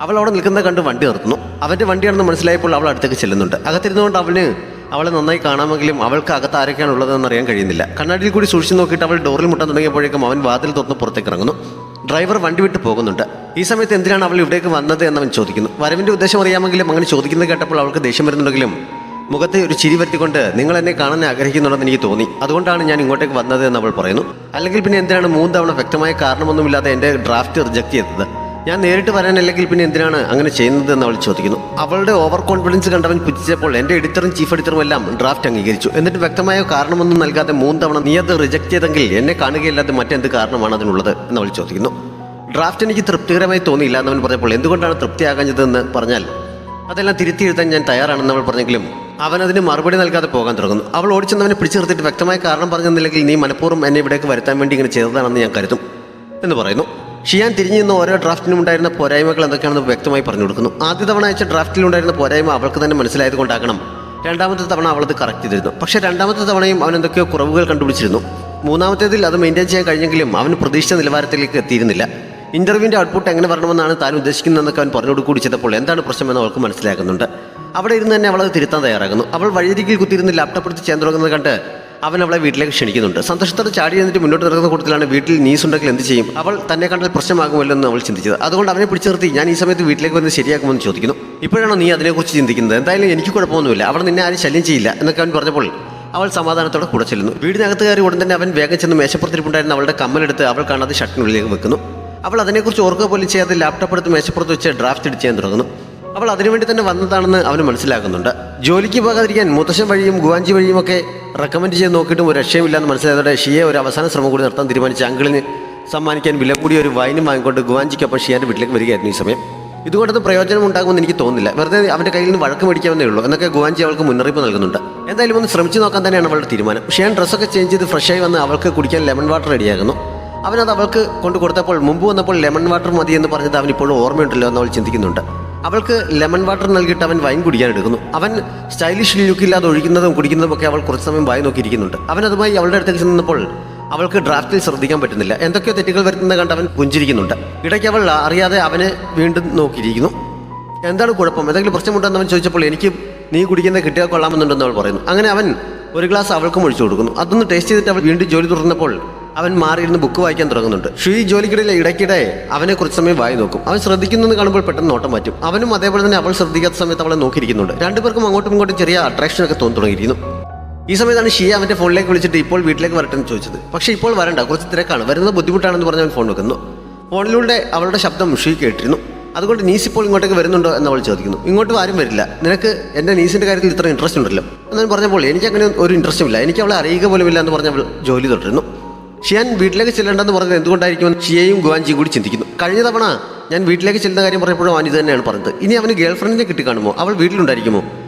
അവൾ അവിടെ നിൽക്കുന്നത് കണ്ട് വണ്ടി നിർത്തുന്നു. അവന്റെ വണ്ടിയാണെന്ന് മനസ്സിലായപ്പോൾ അവൾ അടുത്തേക്ക് ചെല്ലുന്നുണ്ട്. അകത്തിരുന്നുകൊണ്ട് അവളെ നന്നായി കാണാമെങ്കിലും അവൾക്ക് അകത്ത് ആരൊക്കെയാണ് ഉള്ളതെന്ന് അറിയാൻ കഴിയുന്നില്ല. കണ്ണാടിയിൽ കൂടി സൂക്ഷിച്ച് നോക്കിയിട്ട് അവൾ ഡോറിൽ മുട്ടാൻ തുടങ്ങിയപ്പോഴേക്കും അവൻ വാതിൽ തുറന്ന് പുറത്തേക്ക് ഇറങ്ങുന്നു. ഡ്രൈവർ വണ്ടി വിട്ട് പോകുന്നുണ്ട്. ഈ സമയത്ത് എന്തിനാണ് അവൾ ഇവിടേക്ക് വന്നത് എന്നവൻ ചോദിക്കുന്നു. വരവിന്റെ ഉദ്ദേശം അറിയാമെങ്കിലും അങ്ങനെ ചോദിക്കുന്നത് കേട്ടപ്പോൾ അവൾക്ക് ദേഷ്യം വരുന്നുണ്ടെങ്കിലും മുഖത്തെ ഒരു ചിരി വരുത്തിക്കൊണ്ട് നിങ്ങൾ എന്നെ കാണാൻ ആഗ്രഹിക്കുന്നുണ്ടെന്ന് എനിക്ക് തോന്നി, അതുകൊണ്ടാണ് ഞാൻ ഇങ്ങോട്ടേക്ക് വന്നത് എന്ന് അവൾ പറയുന്നു. അല്ലെങ്കിൽ പിന്നെ എന്തിനാണ് 3 തവണ വ്യക്തമായ കാരണമൊന്നുമില്ലാതെ എൻ്റെ ഡ്രാഫ്റ്റ് റിജക്ട് ചെയ്തത്? ഞാൻ നേരിട്ട് വരാനല്ലെങ്കിൽ പിന്നെ എന്തിനാണ് അങ്ങനെ ചെയ്യുന്നത് എന്ന് അവൾ ചോദിക്കുന്നു. അവളുടെ ഓവർ കോൺഫിഡൻസ് കണ്ടവൻ പുച്ഛിച്ചപ്പോൾ എൻ്റെ എഡിറ്ററും ചീഫ് എഡിറ്ററും എല്ലാം ഡ്രാഫ്റ്റ് അംഗീകരിച്ചു. എന്നിട്ട് വ്യക്തമായ കാരണമൊന്നും നൽകാതെ 3 തവണ നീ അത് റിജക്ട് ചെയ്തെങ്കിൽ എന്നെ കാണുകയില്ലാതെ മറ്റെന്ത് കാരണമാണ് അതിനുള്ളത് എന്ന് അവൾ ചോദിക്കുന്നു. ഡ്രാഫ്റ്റ് എനിക്ക് തൃപ്തികരമായി തോന്നിയില്ല എന്നവൻ പറഞ്ഞപ്പോൾ എന്തുകൊണ്ടാണ് തൃപ്തിയാകാഞ്ഞതെന്ന് പറഞ്ഞാൽ അതെല്ലാം തിരുത്തി എഴുതാൻ ഞാൻ തയ്യാറാണെന്ന് അവൾ പറഞ്ഞെങ്കിലും അവൻ അതിന് മറുപടി നൽകാതെ പോകാൻ തുടങ്ങുന്നു. അവൾ ഓടിച്ചെന്നവനെ പിടിച്ചു നിർത്തിയിട്ട് വ്യക്തമായ കാരണം പറഞ്ഞെന്നില്ലെങ്കിൽ നീ മനഃപൂർവ്വം എന്നെ ഇവിടേക്ക് വരുത്താൻ വേണ്ടി ഇങ്ങനെ ചെയ്തതാണെന്ന് ഞാൻ കരുതും എന്ന് പറയുന്നു. ഷിയാൻ തിരിഞ്ഞു നിന്ന് ഓരോ ഡ്രാഫ്റ്റിനും ഉണ്ടായിരുന്ന പോരായ്മകൾ എന്തൊക്കെയാണെന്ന് വ്യക്തമായി പറഞ്ഞു കൊടുക്കുന്നു. ആദ്യ തവണ അയച്ച ഡ്രാഫ്റ്റിലുണ്ടായിരുന്ന പോരായ്മ അവൾക്ക് തന്നെ മനസ്സിലായത് കൊണ്ടാകണം രണ്ടാമത്തെ തവണ അവളത് കറക്റ്റ് ചെയ്തിരുന്നു. പക്ഷേ രണ്ടാമത്തെ തവണയും അവൻ എന്തൊക്കെയോ കുറവുകൾ കണ്ടുപിടിച്ചിരുന്നു. മൂന്നാമത്തേതിൽ അത് മെയിൻറ്റെയിൻ ചെയ്യാൻ കഴിഞ്ഞെങ്കിലും അവന് പ്രതീക്ഷിച്ച നിലവാരത്തിലേക്ക് എത്തിയിരുന്നില്ല. ഇന്റർവ്യൂവിൻ്റെ ഔട്ട്പുട്ട് എങ്ങനെ വരണമെന്നാണ് താൻ ഉദ്ദേശിക്കുന്നതെന്നൊക്കെ അവൻ പറഞ്ഞോട് കൂടി ചെയ്തപ്പോൾ എന്താണ് പ്രശ്നമെന്ന് അവൾക്ക് മനസ്സിലാക്കുന്നുണ്ട്. അവിടെ ഇരുന്ന് തന്നെ അവളത് തിരുത്താൻ തയ്യാറാകുന്നു. അവൾ വഴിയരികിൽ കുത്തിയിരുന്ന് ലാപ്ടോപ്പ് എടുത്ത് ചെയ്യാൻ തുടങ്ങുന്നത് കണ്ട് അവൻ അവളെ വീട്ടിലേക്ക് ക്ഷണിക്കുന്നുണ്ട്. സന്തോഷത്തോടെ ചാടി എന്നിട്ട് മുന്നോട്ട് നടക്കുന്ന കൂട്ടത്തിലാണ് വീട്ടിൽ നീസ് ഉണ്ടെങ്കിൽ എന്ത് ചെയ്യും, അവൾ തന്നെ കണ്ടാൽ പ്രശ്നമാകുമല്ലോ എന്ന് അവൾ ചിന്തിച്ചത്. അതുകൊണ്ട് അവനെ പിടിച്ചു നിർത്തി ഞാൻ ഈ സമയത്ത് വീട്ടിലേക്ക് വന്ന് ശരിയാക്കുമെന്ന് ചോദിക്കുന്നു. ഇപ്പോഴാണോ നീ അതിനെക്കുറിച്ച് ചിന്തിക്കുന്നത്? എന്തായാലും എനിക്ക് കുഴപ്പമൊന്നുമില്ല, അവിടെ നിന്നെ ആരും ശല്യം ചെയ്യില്ല എന്നൊക്കെ അവൻ പറഞ്ഞപ്പോൾ അവൾ സമാധാനത്തോടെ കൂടെ ചെല്ലുന്നു. വീടിനകത്ത് കയറി ഉടൻ തന്നെ അവൻ വേഗം ചെന്ന് മേശപ്പുറത്തിരിപ്പുണ്ടായിരുന്ന അവളുടെ കമ്മലെടുത്ത് അവൾ കാണാതെ ഷർട്ടിനുള്ളിലേക്ക് വെക്കുന്നു. അവൾ അതിനെക്കുറിച്ച് ഓർക്കുക പോലും ചെയ്യാതെ ലാപ്ടോപ്പ് എടുത്ത് മേശപ്പുറത്ത് വെച്ച് ഡ്രാഫ്റ്റ് എഡിറ്റ് ചെയ്യാൻ തുടങ്ങുന്നു. അവൾ അതിനുവേണ്ടി തന്നെ വന്നതാണെന്ന് അവന് മനസ്സിലാക്കുന്നുണ്ട്. ജോലിക്ക് പോകാതിരിക്കാൻ മുത്തശ്ശൻ വഴിയും ഗുവാഞ്ചി വഴിയുമൊക്കെ റെക്കമെൻഡ് ചെയ്ത് നോക്കിയിട്ടും ഒരു രക്ഷയുമില്ലെന്ന് മനസ്സിലായതോടെ ഷിയെ ഒരു അവസാന ശ്രമം കൂടി നടത്താൻ തീരുമാനിച്ച അങ്കിളിന് സമ്മാനിക്കാൻ വില കൂടിയ ഒരു വൈനും വാങ്ങിക്കൊണ്ട് ഗുവാഞ്ചിക്കൊപ്പം ഷിയാൻ്റെ വീട്ടിലേക്ക് വരികയായിരുന്നു. ഈ സമയം ഇതുകൊണ്ടത് പ്രയോജനം ഉണ്ടാകുമെന്ന് എനിക്ക് തോന്നുന്നില്ല, വെറുതെ അവൻ്റെ കയ്യിൽ നിന്ന് വഴക്ക് മേടിക്കാമെന്നേ ഉള്ളൂ എന്നൊക്കെ ഗുവാഞ്ചി അവൾക്ക് മുന്നറിയിപ്പ് നൽകുന്നുണ്ട്. എന്തായാലും ഒന്ന് ശ്രമിച്ചു നോക്കാൻ തന്നെയാണ് അവളുടെ തീരുമാനം. ഷിയാൻ ഡ്രസ്സൊക്കെ ചേഞ്ച് ചെയ്ത് ഫ്രഷായി വന്ന് അവൾക്ക് കുടിക്കാൻ ലെമൺ വാട്ടർ റെഡിയാകുന്നു. അവനത് അവൾക്ക് കൊണ്ടു കൊടുത്തപ്പോൾ മുമ്പ് വന്നപ്പോൾ ലെമൺ വാട്ടർ മതി എന്ന് പറഞ്ഞത് അവൻ ഇപ്പോഴും ഓർമ്മയുണ്ടല്ലോ എന്ന് അവൾ ചിന്തിക്കുന്നുണ്ട്. അവൾക്ക് ലെമൺ വാട്ടർ നൽകിയിട്ട് അവൻ വൈൻ കുടിക്കാൻ എടുക്കുന്നു. അവൻ സ്റ്റൈലിഷ് ലുക്കില്ലാതെ ഒഴിക്കുന്നതും കുടിക്കുന്നതും ഒക്കെ അവൾ കുറച്ച് സമയം വായി നോക്കിയിരിക്കുന്നുണ്ട്. അവൻ അതുമായി അവളുടെ അടുത്തേക്ക് ചെന്നപ്പോൾ അവൾക്ക് ഡ്രാഫ്റ്റിൽ ശ്രദ്ധിക്കാൻ പറ്റുന്നില്ല. എന്തൊക്കെയോ തെറ്റുകൾ വരുത്തുന്നത് കണ്ട് അവൻ പുഞ്ചിരിക്കുന്നുണ്ട്. ഇടയ്ക്ക് അവൾ അറിയാതെ അവനെ വീണ്ടും നോക്കിയിരിക്കുന്നു. എന്താണ് കുഴപ്പം, എന്തെങ്കിലും പ്രശ്നമുണ്ടെന്ന് അവൻ ചോദിച്ചപ്പോൾ എനിക്ക് നീ കുടിക്കുന്നത് കിട്ടിയാൽ കൊള്ളാമെന്നുണ്ടെന്ന് അവൾ പറയുന്നു. അങ്ങനെ അവൻ ഒരു ഗ്ലാസ് അവൾക്കും ഒഴിച്ചു കൊടുക്കുന്നു. അതൊന്ന് ടേസ്റ്റ് ചെയ്തിട്ട് അവൾ വീണ്ടും ജോലി തുടർന്നപ്പോൾ അവൻ മാറിയിരുന്ന് ബുക്ക് വായിക്കാൻ തുടങ്ങുന്നുണ്ട്. ഷീ ജോലിക്കിടയിൽ ഇടയ്ക്കിടെ അവനെ കുറച്ച് സമയം വായി നോക്കും. അവൻ ശ്രദ്ധിക്കുന്നത് കാണുമ്പോൾ പെട്ടെന്ന് നോട്ടം മാറ്റും. അവനും അതേപോലെ തന്നെ അവൾ ശ്രദ്ധിക്കാത്ത സമയത്ത് അവളെ നോക്കിയിരിക്കുന്നുണ്ട്. രണ്ടുപേർക്കും അങ്ങോട്ടും ഇങ്ങോട്ടും ചെറിയ അട്രാക്ഷനൊക്കെ തോന്നി തുടങ്ങിയിരുന്നു. ഈ സമയത്താണ് ഷിയ അവൻ്റെ ഫോണിലേക്ക് വിളിച്ചിട്ട് ഇപ്പോൾ വീട്ടിലേക്ക് വരട്ടെ എന്ന് ചോദിച്ചത്. പക്ഷേ ഇപ്പോൾ വരണ്ട, കുറച്ച് തിരക്കാണ്, വരുന്നത് ബുദ്ധിമുട്ടാണെന്ന് പറഞ്ഞ് അവൻ ഫോൺ വെക്കുന്നു. ഫോണിലൂടെ അവളുടെ ശബ്ദം ഷീ കേട്ടിരുന്നു. അതുകൊണ്ട് നീസ് ഇപ്പോൾ ഇങ്ങോട്ടേക്ക് വരുന്നുണ്ടോ എന്ന് അവൾ ചോദിക്കുന്നു. ഇങ്ങോട്ടും ആരും വരില്ല, നിനക്ക് എൻ്റെ നീസിൻ്റെ കാര്യത്തിൽ ഇത്ര ഇൻട്രസ്റ്റ് ഉണ്ടല്ലോ എന്നവൻ പറഞ്ഞപ്പോൾ എനിക്കങ്ങനെ ഒരു ഇൻട്രസ്റ്റും ഇല്ല, എനിക്ക് അവളെ അറിയുക പോലുമില്ല എന്ന് പറഞ്ഞ് അവൾ ജോലി തുടരുന്നു. ഷിയാൻ വീട്ടിലേക്ക് ചെല്ലേണ്ടെന്ന് പറഞ്ഞത് എന്തുകൊണ്ടായിരിക്കുമെന്ന് ഷിയയും ഗുവാഞ്ചിയും കൂടി ചിന്തിക്കുന്നു. കഴിഞ്ഞ തവണ ഞാൻ വീട്ടിലേക്ക് ചെല്ലുന്ന കാര്യം പറഞ്ഞപ്പോഴും അവൻ ഇത് തന്നെയാണ് പറഞ്ഞത്. ഇനി അവന് ഗേൾ ഫ്രണ്ടിനെ കിട്ടിക്കാണുമോ, അവൾ വീട്ടിലുണ്ടായിരിക്കുമോ,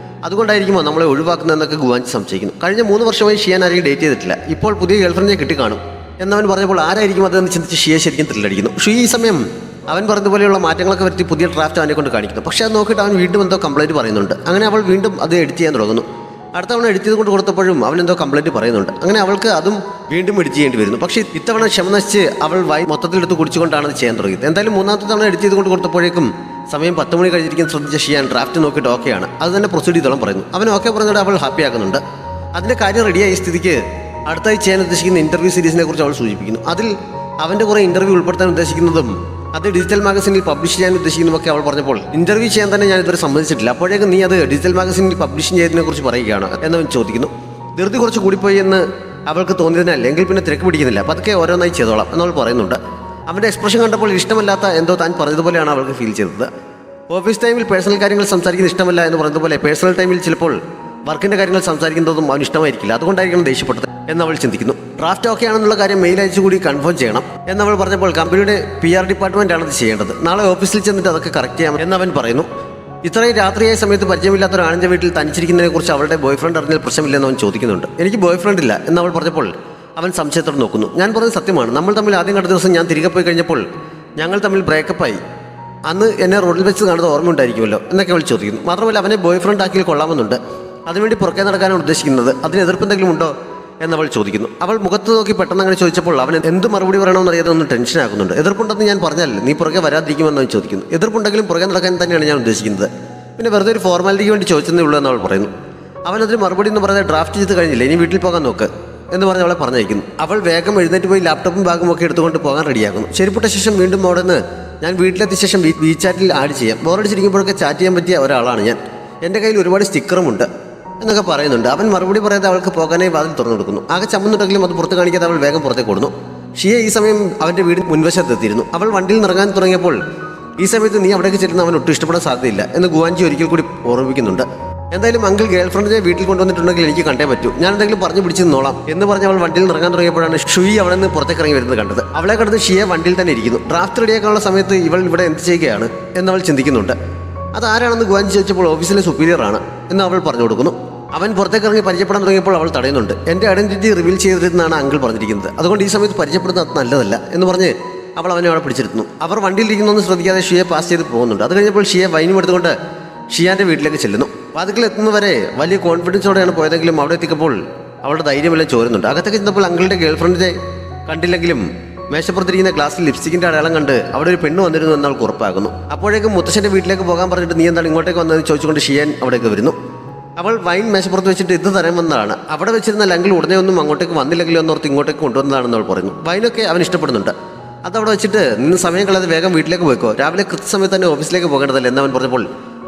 അതുകൊണ്ടായിരിക്കുമോ നമ്മളെ ഒഴിവാക്കുന്നതെന്നൊക്കെ ഗുവാഞ്ചി സംശയിക്കുന്നു. കഴിഞ്ഞ 3 വർഷമായി ഷിയാൻ ആരെയും ഡേറ്റ് ചെയ്തിട്ടില്ല, ഇപ്പോൾ പുതിയ ഗേൾ ഫ്രണ്ടിനെ കിട്ടിക്കാണും എന്നവൻ പറഞ്ഞപ്പോൾ ആരായിരിക്കും അതെന്ന് ചിന്തിച്ച് ഷിയ ശരിക്കും ത്രില്ലടിക്കുന്നു. ഷീ ഈ സമയം അവൻ പറഞ്ഞതുപോലെയുള്ള മാറ്റങ്ങളൊക്കെ വരുത്തി പുതിയ ഡ്രാഫ്റ്റ് അവനെ കൊണ്ട് കാണിക്കുന്നു. പക്ഷേ അത് നോക്കിയിട്ട് അവൻ വീണ്ടും എന്തോ കംപ്ലൈൻറ്റ് പറയുന്നുണ്ട്. അങ്ങനെ അവൾ വീണ്ടും അത് എഡിറ്റ് ചെയ്യാൻ തുടങ്ങുന്നു. അടുത്ത തവണ എഡിറ്റ് ചെയ്ത് കൊണ്ട് കൊടുത്തപ്പോഴും അവൻ എന്തോ കംപ്ലൈൻറ്റ് പറയുന്നുണ്ട്. അങ്ങനെ അവൾക്ക് അതും വീണ്ടും എഡിറ്റ് ചെയ്യേണ്ടി വരുന്നു. പക്ഷേ ഇത്തവണ ക്ഷമ നശിച്ച് അവൾ വായി മൊത്തത്തിലെടുത്ത് കുടിച്ചുകൊണ്ടാണ് അത് ചെയ്യാൻ തുടങ്ങിയത്. എന്തായാലും 3ാമത്തെ തവണ എഡിറ്റ് ചെയ്ത് കൊണ്ട് കൊടുത്തപ്പോഴേക്കും സമയം 10 മണി കഴിഞ്ഞിരിക്കാൻ ശ്രദ്ധിച്ച ഷിയാൻ ഡ്രാഫ്റ്റ് നോക്കിയിട്ട് ഓക്കെയാണ്, അത് തന്നെ പ്രൊസീഡ് ചെയ്തോളം പറയുന്നു. അവൻ ഓക്കെ പറഞ്ഞിട്ട് അവൾ ഹാപ്പി ആക്കുന്നുണ്ട്. അതിൻ്റെ കാര്യം റെഡിയായ സ്ഥിതിക്ക് അടുത്തായി ചെയ്യാൻ ഉദ്ദേശിക്കുന്ന ഇൻ്റർവ്യൂ സീരീസിനെ കുറിച്ച് അവൾ സൂചിപ്പിക്കുന്നു. അതിൽ അവൻ്റെ കുറേ ഇൻ്റർവ്യൂ ഉൾപ്പെടുത്താൻ ഉദ്ദേശിക്കുന്നതും അത് ഡിജിറ്റൽ മാഗസിനിൽ പബ്ലിഷ് ചെയ്യാൻ ഉദ്ദേശിക്കുന്നതൊക്കെ അവൾ പറഞ്ഞപ്പോൾ ഇൻ്റർവ്യൂ ചെയ്യാൻ തന്നെ ഞാൻ ഇതുവരെ സമ്മതിച്ചിട്ടില്ല, അപ്പോഴേക്കും നീ അത് ഡിജിറ്റൽ മാഗസിനിൽ പബ്ലിഷ് ചെയ്തതിനെ കുറിച്ച് പറയുകയാണ് എന്നവൻ ചോദിക്കുന്നു. ധൃതി കുറച്ച് കൂടിപ്പോയി എന്ന് അവൾക്ക് തോന്നിയതിനാൽ എങ്കിൽ പിന്നെ തിരക്ക് പിടിക്കുന്നില്ല, പതുക്കെ ഓരോന്നായി ചെയ്തോളാം എന്നവൾ പറയുന്നുണ്ട്. അവൻ്റെ എക്സ്പ്രഷൻ കണ്ടപ്പോൾ ഇഷ്ടമല്ലാത്ത എന്തോ താൻ പറഞ്ഞതുപോലെയാണ് അവൾക്ക് ഫീൽ ചെയ്തത്. ഓഫീസ് ടൈമിൽ പേഴ്സണൽ കാര്യങ്ങൾ സംസാരിക്കുന്നത് ഇഷ്ടമല്ല എന്ന് പറഞ്ഞതുപോലെ പേഴ്സണൽ ടൈമിൽ ചിലപ്പോൾ വർക്കിൻ്റെ കാര്യങ്ങൾ സംസാരിക്കുന്നതും അവന് ഇഷ്ടമായിരിക്കില്ല, അതുകൊണ്ടായിരിക്കണം ദേഷ്യപ്പെട്ടത് എന്നവൾ ചിന്തിക്കുന്നു. ഡ്രാഫ്റ്റ് ഓക്കെ ആണെന്നുള്ള കാര്യം മെയിൽ അയച്ചു കൂടി കൺഫേം ചെയ്യണം എന്നവൾ പറഞ്ഞപ്പോൾ കമ്പനിയുടെ PR ഡിപ്പാർട്ട്മെൻറ്റാണ് ഇത് ചെയ്യേണ്ടത്, നാളെ ഓഫീസിൽ ചെന്നിട്ട് അതൊക്കെ കറക്റ്റ് ചെയ്യാം എന്നവൻ പറയുന്നു. ഇത്രയും രാത്രിയായ സമയത്ത് പരിചയമില്ലാത്ത ഒരു ആണിൻ്റെ വീട്ടിൽ തനിച്ചിരിക്കുന്നതിനെക്കുറിച്ച് അവളുടെ ബോയ് ഫ്രണ്ട് അറിഞ്ഞാൽ പ്രശ്നമില്ലെന്ന് അവൻ ചോദിക്കുന്നുണ്ട്. എനിക്ക് ബോയ് ഫ്രണ്ട് ഇല്ല എന്നവൾ പറഞ്ഞപ്പോൾ അവൻ സംശയത്തോടെ നോക്കുന്നു. ഞാൻ പറഞ്ഞത് സത്യമാണ്, നമ്മൾ തമ്മിൽ ആദ്യം കണ്ട ദിവസം ഞാൻ തിരികെ പോയി കഴിഞ്ഞപ്പോൾ ഞങ്ങൾ തമ്മിൽ ബ്രേക്കപ്പായി, അന്ന് എന്നെ റോഡിൽ വെച്ച് കാണുന്നത് ഓർമ്മയുണ്ടായിരിക്കുമല്ലോ എന്നൊക്കെ അവൾ ചോദിക്കുന്നു. മാത്രമല്ല അവനെ ബോയ് ഫ്രണ്ട് ആക്കിയാൽ കൊള്ളാമെന്നുണ്ട്, അതിനുവേണ്ടി പുറകെ നടക്കാനാണ് ഉദ്ദേശിക്കുന്നത്, അതിന് എതിർപ്പെന്തെങ്കിലും ഉണ്ടോ എന്നവൾ ചോദിക്കുന്നു. അവൾ മുഖത്ത് നോക്കി പെട്ടെന്ന് അങ്ങനെ ചോദിച്ചപ്പോൾ അവൻ എന്ത് മറുപടി പറയണമെന്ന് അറിയാതെ ഒന്ന് ടെൻഷൻ ആകുന്നുണ്ട്. എതിർപ്പുണ്ടെന്ന് ഞാൻ പറഞ്ഞാൽ നീ പുറകെ വരാതിരിക്കുമെന്ന് അവൻ ചോദിക്കുന്നു. എതിർപ്പുണ്ടെങ്കിലും പുറകെ നടക്കാൻ തന്നെയാണ് ഞാൻ ഉദ്ദേശിക്കുന്നത്, പിന്നെ വെറുതെ ഒരു ഫോർമാലിറ്റിക്ക് വേണ്ടി ചോദിച്ചതേ ഉള്ളൂ എന്ന് അവൾ പറയുന്നു. അവനതിന് മറുപടി എന്ന് പറഞ്ഞാൽ ഡ്രാഫ്റ്റ് ചെയ്ത് കഴിഞ്ഞില്ല, ഇനി വീട്ടിൽ പോകാൻ നോക്ക് എന്ന് പറഞ്ഞ് അവളെ പറഞ്ഞയക്കുന്നു. അവൾ വേഗം എഴുന്നേറ്റ് പോയി ലാപ്ടോപ്പും ബാഗും ഒക്കെ എടുത്തുകൊണ്ട് പോകാൻ റെഡിയാക്കുന്നു. ശരിപ്പെട്ട ശേഷം വീണ്ടും അവിടെ നിന്ന് ഞാൻ വീട്ടിലെത്തിയ ശേഷം വീചാറ്റിൽ ആഡ് ചെയ്യാം, ബോറടിച്ചിരിക്കുമ്പോഴൊക്കെ ചാറ്റ് ചെയ്യാൻ പറ്റിയ ഒരാളാണ് ഞാൻ, എൻ്റെ കയ്യിൽ ഒരുപാട് സ്റ്റിക്കറുമുണ്ട് എന്നൊക്കെ പറയുന്നുണ്ട്. അവൻ മറുപടി പറയാതെ അവൾക്ക് പോകാനായി വാതിൽ തുറന്നു കൊടുക്കുന്നു. ആകെ ചമ്മുന്നുണ്ടെങ്കിലും അത് പുറത്ത് കാണിക്കാതെ അവൾ വേഗം പുറത്തേക്ക് കൊടുന്നു. ഷിയ ഈ സമയം അവൻ്റെ വീട് മുൻവശത്തെത്തിയിരുന്നു. അവൾ വണ്ടിയിൽ നിറങ്ങാൻ തുടങ്ങിയപ്പോൾ ഈ സമയത്ത് നീ അവിടേക്ക് ചെല്ലുന്ന അവൻ ഒട്ടും ഇഷ്ടപ്പെടാൻ സാധ്യതയില്ല എന്ന് ഗുവാഞ്ചി ഒരിക്കൽ കൂടി ഓർമ്മിപ്പിക്കുന്നുണ്ട്. എന്തായാലും അങ്കിൾ ഗേൾഫ്രണ്ടിനെ വീട്ടിൽ കൊണ്ടുവന്നിട്ടുണ്ടെങ്കിൽ എനിക്ക് കണ്ടേ പറ്റൂ, ഞാൻ എന്തെങ്കിലും പറഞ്ഞു പിടിച്ച് നിന്നോളാം എന്ന് പറഞ്ഞ് അവൾ വണ്ടിയിൽ നിന്ന് ഇറങ്ങാൻ തുടങ്ങിയപ്പോഴാണ് ഷുയി അവിടെ നിന്ന് പുറത്തേക്ക് ഇറങ്ങി വരുന്നത് കണ്ടത്. അവളെ കണ്ടത് ഷിയെ വണ്ടിയിൽ തന്നെ ഇരിക്കുന്നു. ഡ്രാഫ്റ്റ് റെഡിയാക്കാനുള്ള സമയത്ത് ഇവൾ ഇവിടെ എന്ത് ചെയ്യുകയാണ് എന്നവൾ ചിന്തിക്കുന്നുണ്ട്. അത് ആരാണെന്ന് ഗുവാൻജി ചോദിച്ചപ്പോൾ ഓഫീസിലെ സുപ്പീരിയർ ആണ് എന്ന് അവൾ പറഞ്ഞു കൊടുക്കുന്നു. അവൻ പുറത്തേക്ക് ഇറങ്ങി പരിചയപ്പെടാൻ തുടങ്ങിയപ്പോൾ അവൾ തടയുന്നുണ്ട്. എൻ്റെ ഐഡന്റിറ്റി റിവീൽ ചെയ്തിരുന്നാണ് അങ്കിൾ പറഞ്ഞിരിക്കുന്നത്, അതുകൊണ്ട് ഈ സമയത്ത് പരിചയപ്പെടുന്നത് നല്ലതല്ല എന്ന് പറഞ്ഞ് അവൾ അവനെ അവിടെ പിടിച്ചെടുത്തു. അവർ വണ്ടിയിലിരിക്കുന്നൊന്നും ശ്രദ്ധിക്കാതെ ഷിയെ പാസ് ചെയ്ത് പോകുന്നുണ്ട്. അത് കഴിഞ്ഞപ്പോൾ ഷിയെ വൈനും എടുത്തുകൊണ്ട് ഷിയാന്റെ വീട്ടിലേക്ക് ചെല്ലുന്നു. വാതിക്കൽ എത്തുന്നവരെ വലിയ കോൺഫിഡൻസോടെയാണ് പോയതെങ്കിലും അവിടെ എത്തിക്കുമ്പോൾ അവളുടെ ധൈര്യമെല്ലാം ചോരുന്നുണ്ട്. അകത്തേക്ക് ചെന്നപ്പോൾ അങ്കിളുടെ ഗേൾഫ്രണ്ടിനെ കണ്ടില്ലെങ്കിലും മേശപ്പുറത്തിരിക്കുന്ന ഗ്ലാസ്സിൽ ലിപ്സ്റ്റിക്കിന്റെ അടയാളം കണ്ട് അവിടെ ഒരു പെണ്ണ് വന്നിരുന്നു എന്ന് അവൾക്ക് ഉറപ്പാകുന്നു. അപ്പോഴേക്കും മുത്തശ്ശന്റെ വീട്ടിലേക്ക് പോകാൻ പറഞ്ഞിട്ട് നീ എന്താണ് ഇങ്ങോട്ടേക്ക് വന്നതെന്ന് ചോദിച്ചുകൊണ്ട് ഷിയാൻ അവിടേക്ക് വരുന്നു. അവൾ വൈൻ മേശപ്പുറത്ത് വെച്ചിട്ട് ഇത് തരാൻ വന്നതാണ്, അവിടെ വെച്ചിരുന്ന അങ്കിൾ ഉടനെ ഒന്നും അങ്ങോട്ടേക്ക് വന്നില്ലെങ്കിലും എന്നോർത്ത് ഇങ്ങോട്ടേക്ക് കൊണ്ടുവന്നതാണെന്ന് അവൾ പറയുന്നു. വൈനൊക്കെ അവൻ ഇഷ്ടപ്പെടുന്നുണ്ട്. അതവിടെ വെച്ചിട്ട് നിന്ന് സമയം കളയാതെ വേഗം വീട്ടിലേക്ക് പോയിക്കോ, രാവിലെ കൃത്യസമയത്ത് തന്നെ ഓഫീസിലേക്ക് പോകേണ്ടതല്ലേ എന്നവൻ പറഞ്ഞപ്പോൾ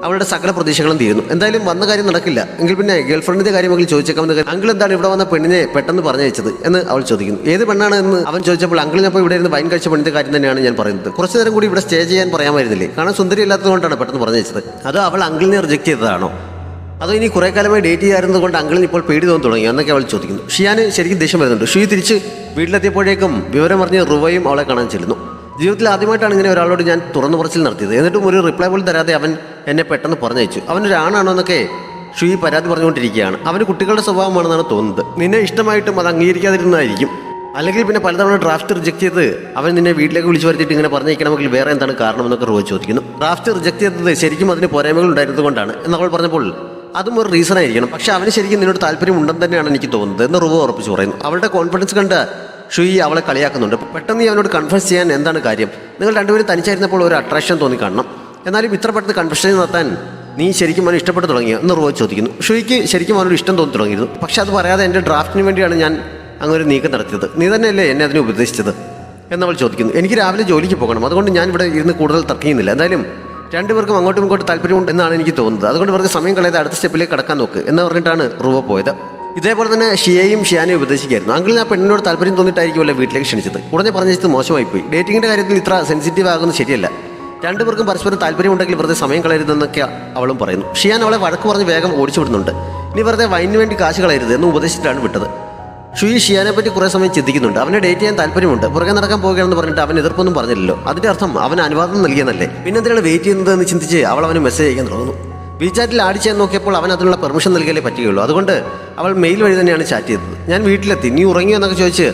അവളുടെ സകല പ്രതീക്ഷകളും തീരുന്നു. എന്തായാലും വന്ന കാര്യം നടക്കില്ല എങ്കിൽ പിന്നെ ഗേൾഫ്രണ്ടിന്റെ കാര്യമെങ്കിലും ചോദിച്ചേക്കാമെന്ന് അങ്കിൾ എന്താണ് ഇവിടെ വന്ന പെണ്ണിനെ പെട്ടെന്ന് പറഞ്ഞയച്ചത് എന്ന് അവൾ ചോദിക്കുന്നു. ഏത് പെണ്ണാണ് എന്ന് അവൻ ചോദിച്ചപ്പോൾ അങ്കിളിനപ്പോൾ ഇവിടെ ഇരുന്ന് വൈൻ കഴിച്ച പെണ്ണിന്റെ കാര്യം തന്നെയാണ് ഞാൻ പറയുന്നത്. കുറച്ചു നേരം കൂടി ഇവിടെ സ്റ്റേ ചെയ്യാൻ പറയാമായിരുന്നില്ലേ, കാരണം സുന്ദരി ഇല്ലാത്തതുകൊണ്ടാണ് പെട്ടെന്ന് പറഞ്ഞയച്ചത്. അത് അവൾ അങ്കിളിനെ റിജക്ട് ചെയ്തതാണോ, അതോ ഇനി കുറേ കാലമായി ഡേറ്റ് ചെയ്യാറുന്നത് കൊണ്ട് അങ്കിളിന് ഇപ്പോൾ പേടി തോന്നി തുടങ്ങി എന്നൊക്കെ അവൾ ചോദിക്കുന്നു. ഷിയാന് ശരിക്കും ദേഷ്യം വരുന്നുണ്ട്. ഷുയി തിരിച്ച് വീട്ടിലെത്തിയപ്പോഴേക്കും വിവരം അറിഞ്ഞ് റുവയും അവളെ കാണാൻ ചെല്ലുന്നു. ജീവിതത്തിൽ ആദ്യമായിട്ടാണ് ഇങ്ങനെ ഒരാളോട് ഞാൻ തുറന്നു പറച്ചിൽ നടത്തിയത്. എന്നിട്ടും ഒരു റിപ്ലൈ പോലും തരാതെ അവൻ എന്നെ പെട്ടെന്ന് പറഞ്ഞയച്ചു. അവനൊരാണാണോ എന്നൊക്കെ ഷുയി പരാതി പറഞ്ഞുകൊണ്ടിരിക്കുകയാണ്. അവന് കുട്ടികളുടെ സ്വഭാവമാണെന്നാണ് തോന്നുന്നത്. നിന്നെ ഇഷ്ടമായിട്ടും അത് അംഗീകരിക്കാതിരുന്നതായിരിക്കും, അല്ലെങ്കിൽ പിന്നെ പലതവണ ഡ്രാഫ്റ്റ് റിജക്ട് ചെയ്ത് അവൻ നിന്നെ വീട്ടിലേക്ക് വിളിച്ചു വരുത്തിയിട്ട് ഇങ്ങനെ പറഞ്ഞയക്കണമെങ്കിൽ വേറെ എന്താണ് കാരണമെന്നൊക്കെ റുവ ചോദിക്കുന്നു. ഡ്രാഫ്റ്റ് റിജക്ട് ചെയ്തത് ശരിക്കും അതിന് പോരായ്മകൾ ഉണ്ടായിരുന്നത് കൊണ്ടാണ് എന്നവൾ പറഞ്ഞപ്പോൾ അതും ഒരു റീസൺ ആയിരിക്കണം, പക്ഷെ അവന് ശരിക്കും നിന്നോട് താല്പര്യം ഉണ്ടെന്ന് തന്നെയാണ് എനിക്ക് തോന്നുന്നത് എന്ന് റുവ ഉറപ്പിച്ച് പറയുന്നു. അവളുടെ കോൺഫിഡൻസ് കണ്ട് ഷുയി അവളെ കളിയാക്കുന്നുണ്ട്. പെട്ടെന്ന് നീ അവനോട് കൺഫ്യൂസ് ചെയ്യാൻ എന്താണ് കാര്യം, നിങ്ങൾ രണ്ടുപേരും തനിച്ചായിരുന്നപ്പോൾ ഒരു അട്രാക്ഷൻ തോന്നി കാണണം, എന്നാലും ഇത്ര പെട്ടെന്ന് കൺഫ്യൂഷൻ നടത്താൻ നീ ശരിക്കും അവന് ഇഷ്ടപ്പെട്ട് തുടങ്ങിയോ എന്ന് റുവ ചോദിക്കുന്നു. ഷുയിക്ക് ശരിക്കും അവനോട് ഇഷ്ടം തോന്നി തുടങ്ങിയിരുന്നു, പക്ഷെ അത് പറയാതെ എൻ്റെ ഡ്രാഫ്റ്റിന് വേണ്ടിയാണ് ഞാൻ അങ്ങനെ ഒരു നീക്കം നടത്തിയത്, നീ തന്നെയല്ലേ എന്നെ അതിനെ ഉപദേശിച്ചത് എന്നവൾ ചോദിക്കുന്നു. എനിക്ക് രാവിലെ ജോലിക്ക് പോകണം, അതുകൊണ്ട് ഞാൻ ഇവിടെ ഇരുന്ന് കൂടുതൽ തർക്കിക്കുന്നില്ല. എന്തായാലും രണ്ടുപേർക്കും അങ്ങോട്ടും ഇങ്ങോട്ടും താല്പര്യമുണ്ട് എന്നാണ് എനിക്ക് തോന്നുന്നത്, അതുകൊണ്ട് വെറുതെ സമയം കളയാതെ അടുത്ത സ്റ്റെപ്പിലേക്ക് കടക്കാൻ നോക്ക് എന്ന് പറഞ്ഞിട്ടാണ് റുവ പോയത്. ഇതേപോലെ തന്നെ ഷിയയും ഷിയാനെയും ഉപദേശിക്കായിരുന്നു. അങ്കിളിന് ആ പെണ്ണിനോട് താല്പര്യം തോന്നിയിട്ടായിരിക്കുമല്ലോ വീട്ടിലേക്ക് ക്ഷണിച്ചത്, ഉടനെ പറഞ്ഞത് മോശമായിപ്പോയി, ഡേറ്റിങ്ങിൻ്റെ കാര്യത്തിൽ ഇത്ര സെൻസിറ്റീവ് ആകുന്നത് ശരിയല്ല, രണ്ടുപേർക്കും പരസ്പരം താല്പര്യമുണ്ടെങ്കിൽ വെറുതെ സമയം കളയരുതെന്നൊക്കെ അവളും പറയുന്നു. ഷിയാൻ അവളെ വഴക്ക് പറഞ്ഞ് വേഗം ഓടിച്ചു വിടുന്നുണ്ട്. ഇനി വെറുതെ വൈനിന് വേണ്ടി കാശ് കളയരുത് എന്ന് ഉപദേശിച്ചിട്ടാണ് വിട്ടത്. ഷുയി ഷിയാനെ പറ്റി കുറേ സമയം ചിന്തിക്കുന്നുണ്ട്. അവനെ ഡേറ്റ് ചെയ്യാൻ താല്പര്യമുണ്ട്, പുറകെ നടക്കാൻ പോകുകയാണെന്ന് പറഞ്ഞിട്ട് അവൻ എതിർപ്പൊന്നും പറഞ്ഞില്ലല്ലോ, അതിൻ്റെ അർത്ഥം അവൻ അനുവാദം നൽകിയെന്നല്ലേ, പിന്നെ എന്തിനാണ് വെയിറ്റ് ചെയ്യുന്നതെന്ന് ചിന്തിച്ച് അവൾ അവന് മെസ്സേജ് അയക്കാൻ തുടങ്ങുന്നു. വീചാറ്റിൽ ആഡ് ചെയ്യാൻ നോക്കിയപ്പോൾ അവൻ അതിനുള്ള പെർമിഷൻ നൽകിയാലേ പറ്റുകയുള്ളൂ, അതുകൊണ്ട് അവൾ മെയിൽ വഴി തന്നെയാണ് ചാറ്റ് ചെയ്തത്. ഞാൻ വീട്ടിലെത്തി, നീ ഉറങ്ങിയോ എന്നൊക്കെ ചോദിച്ച്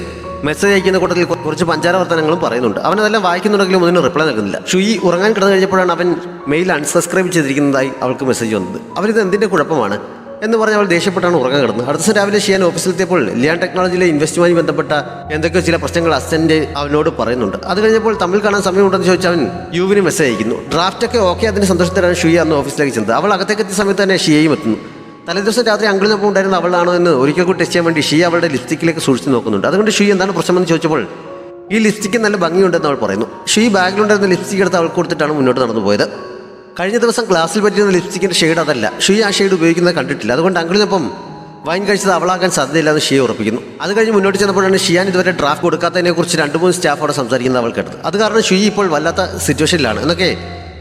മെസ്സേജ് അയക്കുന്ന കൂട്ടത്തിൽ കുറച്ച് പഞ്ചാര വർത്തനങ്ങളും പറയുന്നുണ്ട്. അവനതെല്ലാം വായിക്കുന്നുണ്ടെങ്കിലും അതിന് റിപ്ലൈ നൽകുന്നില്ല. ഷുയി ഉറങ്ങാൻ കിടന്നു കഴിഞ്ഞപ്പോഴാണ് അവൻ മെയിൽ അൺസബ്സ്ക്രൈബ് ചെയ്തിരിക്കുന്നതായി അവൾക്ക് മെസ്സേജ് വന്നത്. അവരിത് എന്തിൻ്റെ കുഴപ്പമാണ് എന്ന് പറഞ്ഞ് അവൾ ദേഷ്യപ്പെട്ടാണ് ഉറങ്ങാൻ കിടന്നത്. അടുത്ത ദിവസം രാവിലെ ഷിയാൻ ഓഫീസിലെത്തിയപ്പോൾ ലിയാൻ ടെക്നോളജിയിലെ ഇൻവെസ്റ്റ്മെന്റുമായി ബന്ധപ്പെട്ട എന്തൊക്കെയോ ചില പ്രശ്നങ്ങൾ അസിസ്റ്റന്റ് അവനോട് പറയുന്നുണ്ട്. അത് കഴിഞ്ഞപ്പോൾ തമ്മിൽ കാണാൻ സമയമുണ്ടെന്ന് ചോദിച്ചാൽ അവൻ യുവിന് മെസ്സേജ് അയക്കുന്നു. ഡ്രാഫ്റ്റൊക്കെ ഓക്കെ, അതിന് സന്തോഷത്തിലാണ് ഷുയി അന്ന് ഓഫീസിലേക്ക് ചെന്നത്. അവൾ അകത്തേക്ക് എത്തിയ സമയത്ത് തന്നെ ഷിയയും എത്തുന്നു. തലേദിവസം രാത്രി അങ്കിളിനൊപ്പം ഉണ്ടായിരുന്ന അവളാണോ എന്ന് ഒരിക്കൽ കൂടി ടെസ്റ്റ് ചെയ്യാൻ വേണ്ടി ഷിയ അവളുടെ ലിപ്സ്റ്റിക്കിലേക്ക് സൂക്ഷിച്ച് നോക്കുന്നുണ്ട്. അതുകൊണ്ട് ഷുയി എന്താണ് പ്രശ്നമെന്ന് ചോദിച്ചപ്പോൾ ഈ ലിപ്സ്റ്റിക്ക് നല്ല ഭംഗിയുണ്ടെന്ന് അവൾ പറയുന്നു. ഷുയി ബാഗിലുണ്ടായിരുന്ന ലിപ്സ്റ്റിക്ക് എടുത്ത് അവൾക്ക് കൊടുത്തിട്ടാണ് മുന്നോട്ട് നടന്നു പോയത്. കഴിഞ്ഞ ദിവസം ക്ലാസ്സിൽ പറ്റിയിരുന്ന ലിപ്സ്റ്റിക്കിൻ്റെ ഷെയ്ഡ് അതല്ല, ഷുയി ആ ഷെയ്ഡ് ഉപയോഗിക്കുന്നത് കണ്ടിട്ടില്ല, അതുകൊണ്ട് അങ്കിളിനൊപ്പം വൈൻ കഴിച്ചത് അവളാകാൻ സാധ്യതയില്ലാന്ന് ഷിയ ഉറപ്പിക്കുന്നു. അത് കഴിഞ്ഞ് മുന്നോട്ട് ചെന്നപ്പോഴാണ് ഷിയാൻ ഇതുവരെ ഡ്രാഫ്റ്റ് കൊടുക്കാത്തതിനെക്കുറിച്ച് 2-3 സ്റ്റാഫോടെ സംസാരിക്കുന്നത് അവൾ കേട്ടത്. അത് കാരണം ഷുയി ഇപ്പോൾ വല്ലാത്ത സിറ്റുവേഷനിലാണ് എന്നൊക്കെ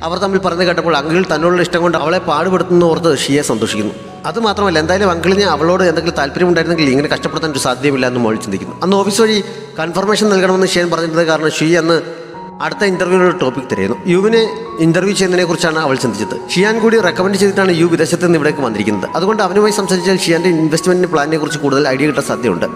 അവർ തമ്മിൽ പറഞ്ഞു കേട്ടപ്പോൾ അങ്കിൾ തന്നോടുള്ള ഇഷ്ടം കൊണ്ട് അവളെ പാടുപെടുത്തുന്ന ഓർത്ത് ഷിയെ സന്തോഷിക്കുന്നു. അതുമാത്രമല്ല, എന്തായാലും അങ്കിളിന് അവളോട് എന്തെങ്കിലും താല്പര്യമുണ്ടായിരുന്നെങ്കിൽ ഇങ്ങനെ കഷ്ടപ്പെടുത്താൻ ഒരു സാധ്യതയില്ല എന്ന് മോൾ ചിന്തിക്കുന്നു. അന്ന് ഓഫീസ് വഴി കൺഫർമേഷൻ നൽകണമെന്ന് ഷിയാൻ പറഞ്ഞിരുന്നത് കാരണം ഷുയി അന്ന് അടുത്ത ഇന്റർവ്യൂവിനുള്ള ടോപ്പിക് തിരയുന്നു. യുവിനെ ഇന്റർവ്യൂ ചെയ്യുന്നതിനെ കുറിച്ചാണ് അവൾ ചിന്തിച്ചത്. ഷിയാൻ കൂടി റെക്കമെൻഡ് ചെയ്തിട്ടാണ് യു വിദേശത്ത് നിന്ന് ഇവിടേക്ക് വന്നിരിക്കുന്നത്. അതുകൊണ്ട് അവനുമായി സംസാരിച്ചാൽ ഷിയാന്റെ ഇൻവെസ്റ്റ്മെന്റ് പ്ലാനിനെ കുറിച്ച് കൂടുതൽ ഐഡിയ കിട്ടാൻ സാധ്യതയുണ്ട്,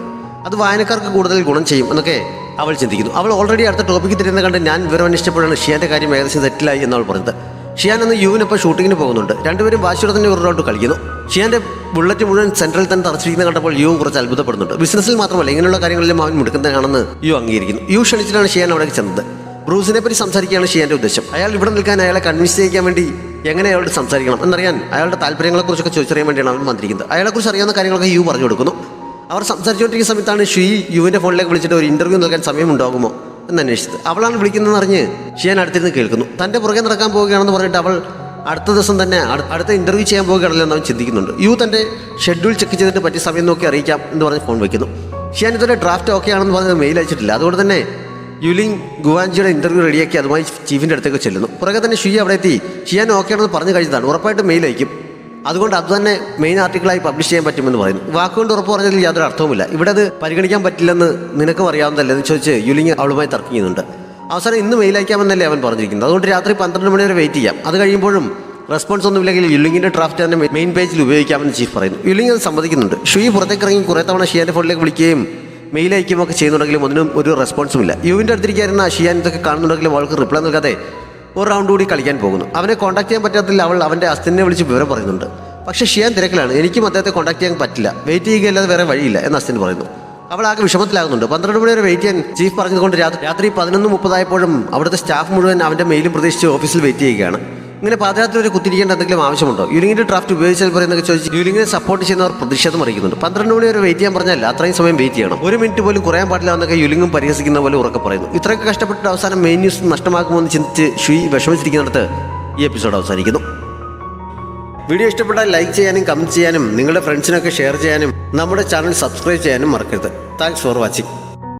അത് വായനക്കാർക്ക് കൂടുതൽ ഗുണം ചെയ്യും എന്നൊക്കെ അവൾ ചിന്തിക്കുന്നു. അവൾ ഓൾറെഡി അടുത്ത ടോപ്പിക്ക് തിരുന്നത് കണ്ട് ഞാൻ വിവരം അന്വേഷിച്ചപ്പോഴാണ് ഷിയാന്റെ കാര്യം ഏകദേശം തെറ്റിലായി എന്നവൾ പറഞ്ഞത്. ഷിയാൻ അന്ന് യുവിനൊപ്പം ഷൂട്ടിങ്ങിന് പോകുന്നുണ്ട്. രണ്ടുപേരും വാശിയോടെ തന്നെ ഒരു റൗണ്ട് കളിക്കുന്നു. ഷിയാന്റെ ബുള്ളറ്റ് മുഴുവൻ സെൻട്രൽ തന്നെ തറച്ചിരിക്കുന്ന കണ്ടപ്പോൾ യു കുറച്ച് അത്ഭുതപ്പെടുന്നുണ്ട്. ബിസിനസ്സിൽ മാത്രമല്ല ഇങ്ങനെയുള്ള കാര്യങ്ങളിലും അവൻ മുടുക്കുന്നതാണെന്ന് യു അംഗീകരിക്കുന്നു. യു ക്ഷണിച്ചിട്ടാണ് ഷിയാൻ അവിടേക്ക് ചെന്നത്. ബ്രൂസിനെ പറ്റി സംസാരിക്കുകയാണ് ഷിയാന്റെ ഉദ്ദേശം. അയാൾ ഇവിടെ നിൽക്കാൻ അയാളെ കൺവിൻസ് ചെയ്യിക്കാൻ വേണ്ടി എങ്ങനെ അയാളോട് സംസാരിക്കണം എന്നറിയാൻ അയാളുടെ താല്പര്യങ്ങളെക്കുറിച്ചൊക്കെ ചോദിച്ചറിയാൻ വേണ്ടിയാണ് അവൻ വന്നിരിക്കുന്നത്. അയാളെക്കുറിച്ച് അറിയാവുന്ന കാര്യങ്ങളൊക്കെ യു പറഞ്ഞു കൊടുക്കുന്നു. അവർ സംസാരിച്ചുകൊണ്ടിരിക്കുന്ന സമയത്താണ് ഷുയി യുവിൻ്റെ ഫോണിലേക്ക് വിളിച്ചിട്ട് ഒരു ഇന്റർവ്യൂ നൽകാൻ സമയമുണ്ടാകുമോ എന്ന് അന്വേഷിച്ചത്. അവളാണ് വിളിക്കുന്നതെന്ന് അറിഞ്ഞ് ഷിയാൻ അടുത്തിരുന്ന് കേൾക്കുന്നു. തൻ്റെ പുറകെ നടക്കാൻ പോവുകയാണെന്ന് പറഞ്ഞിട്ട് അവൾ അടുത്ത ദിവസം തന്നെ അടുത്ത ഇന്റർവ്യൂ ചെയ്യാൻ പോവുകയാണല്ലോ എന്ന് അവൻ ചിന്തിക്കുന്നുണ്ട്. യു തൻ്റെ ഷെഡ്യൂൾ ചെക്ക് ചെയ്തിട്ട് പറ്റിയ സമയം നോക്കി അറിയിക്കാം എന്ന് പറഞ്ഞ് ഫോൺ വയ്ക്കുന്നു. ഷിയാൻ ഇതുവരെ ഡ്രാഫ്റ്റ് ഓക്കെ ആണെന്ന് പറഞ്ഞ് മെയിൽ അയച്ചിട്ടില്ല. അതുകൊണ്ട് തന്നെ യുലിങ് ഗുവാൻജിയുടെ ഇന്റർവ്യൂ റെഡിയാക്കി അതുമായി ചീഫിൻ്റെ അടുത്തേക്ക് ചെല്ലുന്നു. പുറകെ തന്നെ ഷുയി അവിടെ എത്തി ഷിയാൻ ഓക്കെ ആണെന്ന് പറഞ്ഞു കഴിഞ്ഞതാണ്, ഉറപ്പായിട്ട് മെയിൽ അയക്കും അതുകൊണ്ട് അത് തന്നെ മെയിൻ ആർട്ടിക്കിളായി പബ്ലിഷ് ചെയ്യാൻ പറ്റുമെന്ന് പറയുന്നു. വാക്കുകൊണ്ട് ഉറപ്പ് പറഞ്ഞതിൽ യാതൊരു അർത്ഥവുമില്ല. ഇവിടെ അത് പരിഗണിക്കാൻ പറ്റില്ലെന്ന് നിനക്കും അറിയാവുന്നതല്ലേ എന്ന് ചോദിച്ച് യുലിങ് അവളുമായി തർക്കിക്കുന്നുണ്ട്. അവസാനം ഇന്ന് മെയിൽ അയക്കാമെന്നല്ലേ അവൻ പറഞ്ഞിരിക്കുന്നത്. അതുകൊണ്ട് രാത്രി 12 മണി വരെ വെയിറ്റ് ചെയ്യാം. അത് കഴിയുമ്പോഴും റെസ്പോൺസ് ഒന്നുമില്ലെങ്കിൽ യുലിങ്ങിന്റെ ഡ്രാഫ്റ്റ് തന്നെ മെയിൻ പേജിൽ ഉപയോഗിക്കാമെന്ന് ചീഫ് പറയുന്നു. യുലിങ് അത് സമ്മതിക്കുന്നുണ്ട്. ഷുയി പുറത്തേക്ക് ഇറങ്ങി കുറേ തവണ ഷിയാന്റെ ഫോണിലേക്ക് വിളിക്കുകയും മെയിൽ അയക്കുകയും ഒക്കെ ചെയ്യുന്നുണ്ടെങ്കിലും ഒന്നിനും ഒരു റെസ്പോൺസും ഇല്ല. യുവിൻ്റെ അടുത്തിരിക്കായിരുന്ന ഷിയാൻ ഇതൊക്കെ കാണുന്നുണ്ടെങ്കിലും അവൾക്ക് റിപ്ലൈ നൽകാതെ ഒരു റൗണ്ട് കൂടി കളിക്കാൻ പോകുന്നു. അവനെ കോൺടാക്ട് ചെയ്യാൻ പറ്റാത്തതിൽ അവൾ അവൻ്റെ അസ്തിനെ വിളിച്ച് വിവരം പറയുന്നുണ്ട്. പക്ഷേ ഷിയാൻ തിരക്കിലാണ്. എനിക്കും അദ്ദേഹത്തെ കോൺടാക്ട് ചെയ്യാൻ പറ്റില്ല, വെയിറ്റ് ചെയ്യുകയല്ലാതെ വേറെ വഴിയില്ല എന്ന് അസ്തിൻ പറയുന്നു. അവൾ ആകെ വിഷമത്തിലാകുന്നുണ്ട്. 12 മണി വരെ വെയിറ്റ് ചെയ്യാൻ ചീഫ് പറഞ്ഞതുകൊണ്ട് രാത്രി 11:30 അവിടുത്തെ സ്റ്റാഫ് മുഴുവൻ അവൻ്റെ മെയിലും പ്രതീക്ഷിച്ച് ഓഫീസിൽ വെയിറ്റ് ചെയ്യുകയാണ്. ഇങ്ങനെ പാദയാത്ര വരെ കുത്തിരിക്കേണ്ട എന്തെങ്കിലും ആവശ്യമുണ്ടോ? യുലിങ്ങിന്റെ ഡ്രാഫ്റ്റ് ഉപയോഗിച്ചാൽ പറയുന്നതൊക്കെ ചോദിച്ച് യുലിങ്ങിനെ സപ്പോർട്ട് ചെയ്യുന്നവർ പ്രതിഷേധം അറിയിക്കുന്നുണ്ട്. 12 മണി വരെ വെയിറ്റ് ചെയ്യാൻ പറഞ്ഞാൽ അത്രയും സമയം വെയിറ്റ് ചെയ്യണം, 1 മിനിറ്റ് പോലും കുറയാൻ പാടില്ല എന്നൊക്കെ യുലിങ്ങും പരിഹസിക്കുന്ന പോലെ ഉറക്കെ പറയുന്നു. ഇത്രയൊക്കെ കഷ്ടപ്പെട്ടിട്ട് അവസാനം മെയിൻ ന്യൂസ് നഷ്ടമാക്കുമോ എന്ന് ചിന്തിച്ച് ഷുയി വിഷമിച്ചിരിക്കുന്നിടത്ത് ഈ എപ്പിസോഡ് അവസാനിക്കുന്നു. വീഡിയോ ഇഷ്ടപ്പെട്ടാൽ ലൈക്ക് ചെയ്യാനും കമൻറ്റ് ചെയ്യാനും നിങ്ങളുടെ ഫ്രണ്ട്സിനൊക്കെ ഷെയർ ചെയ്യാനും നമ്മുടെ ചാനൽ സബ്സ്ക്രൈബ് ചെയ്യാനും മറക്കരുത്. Thanks for watching.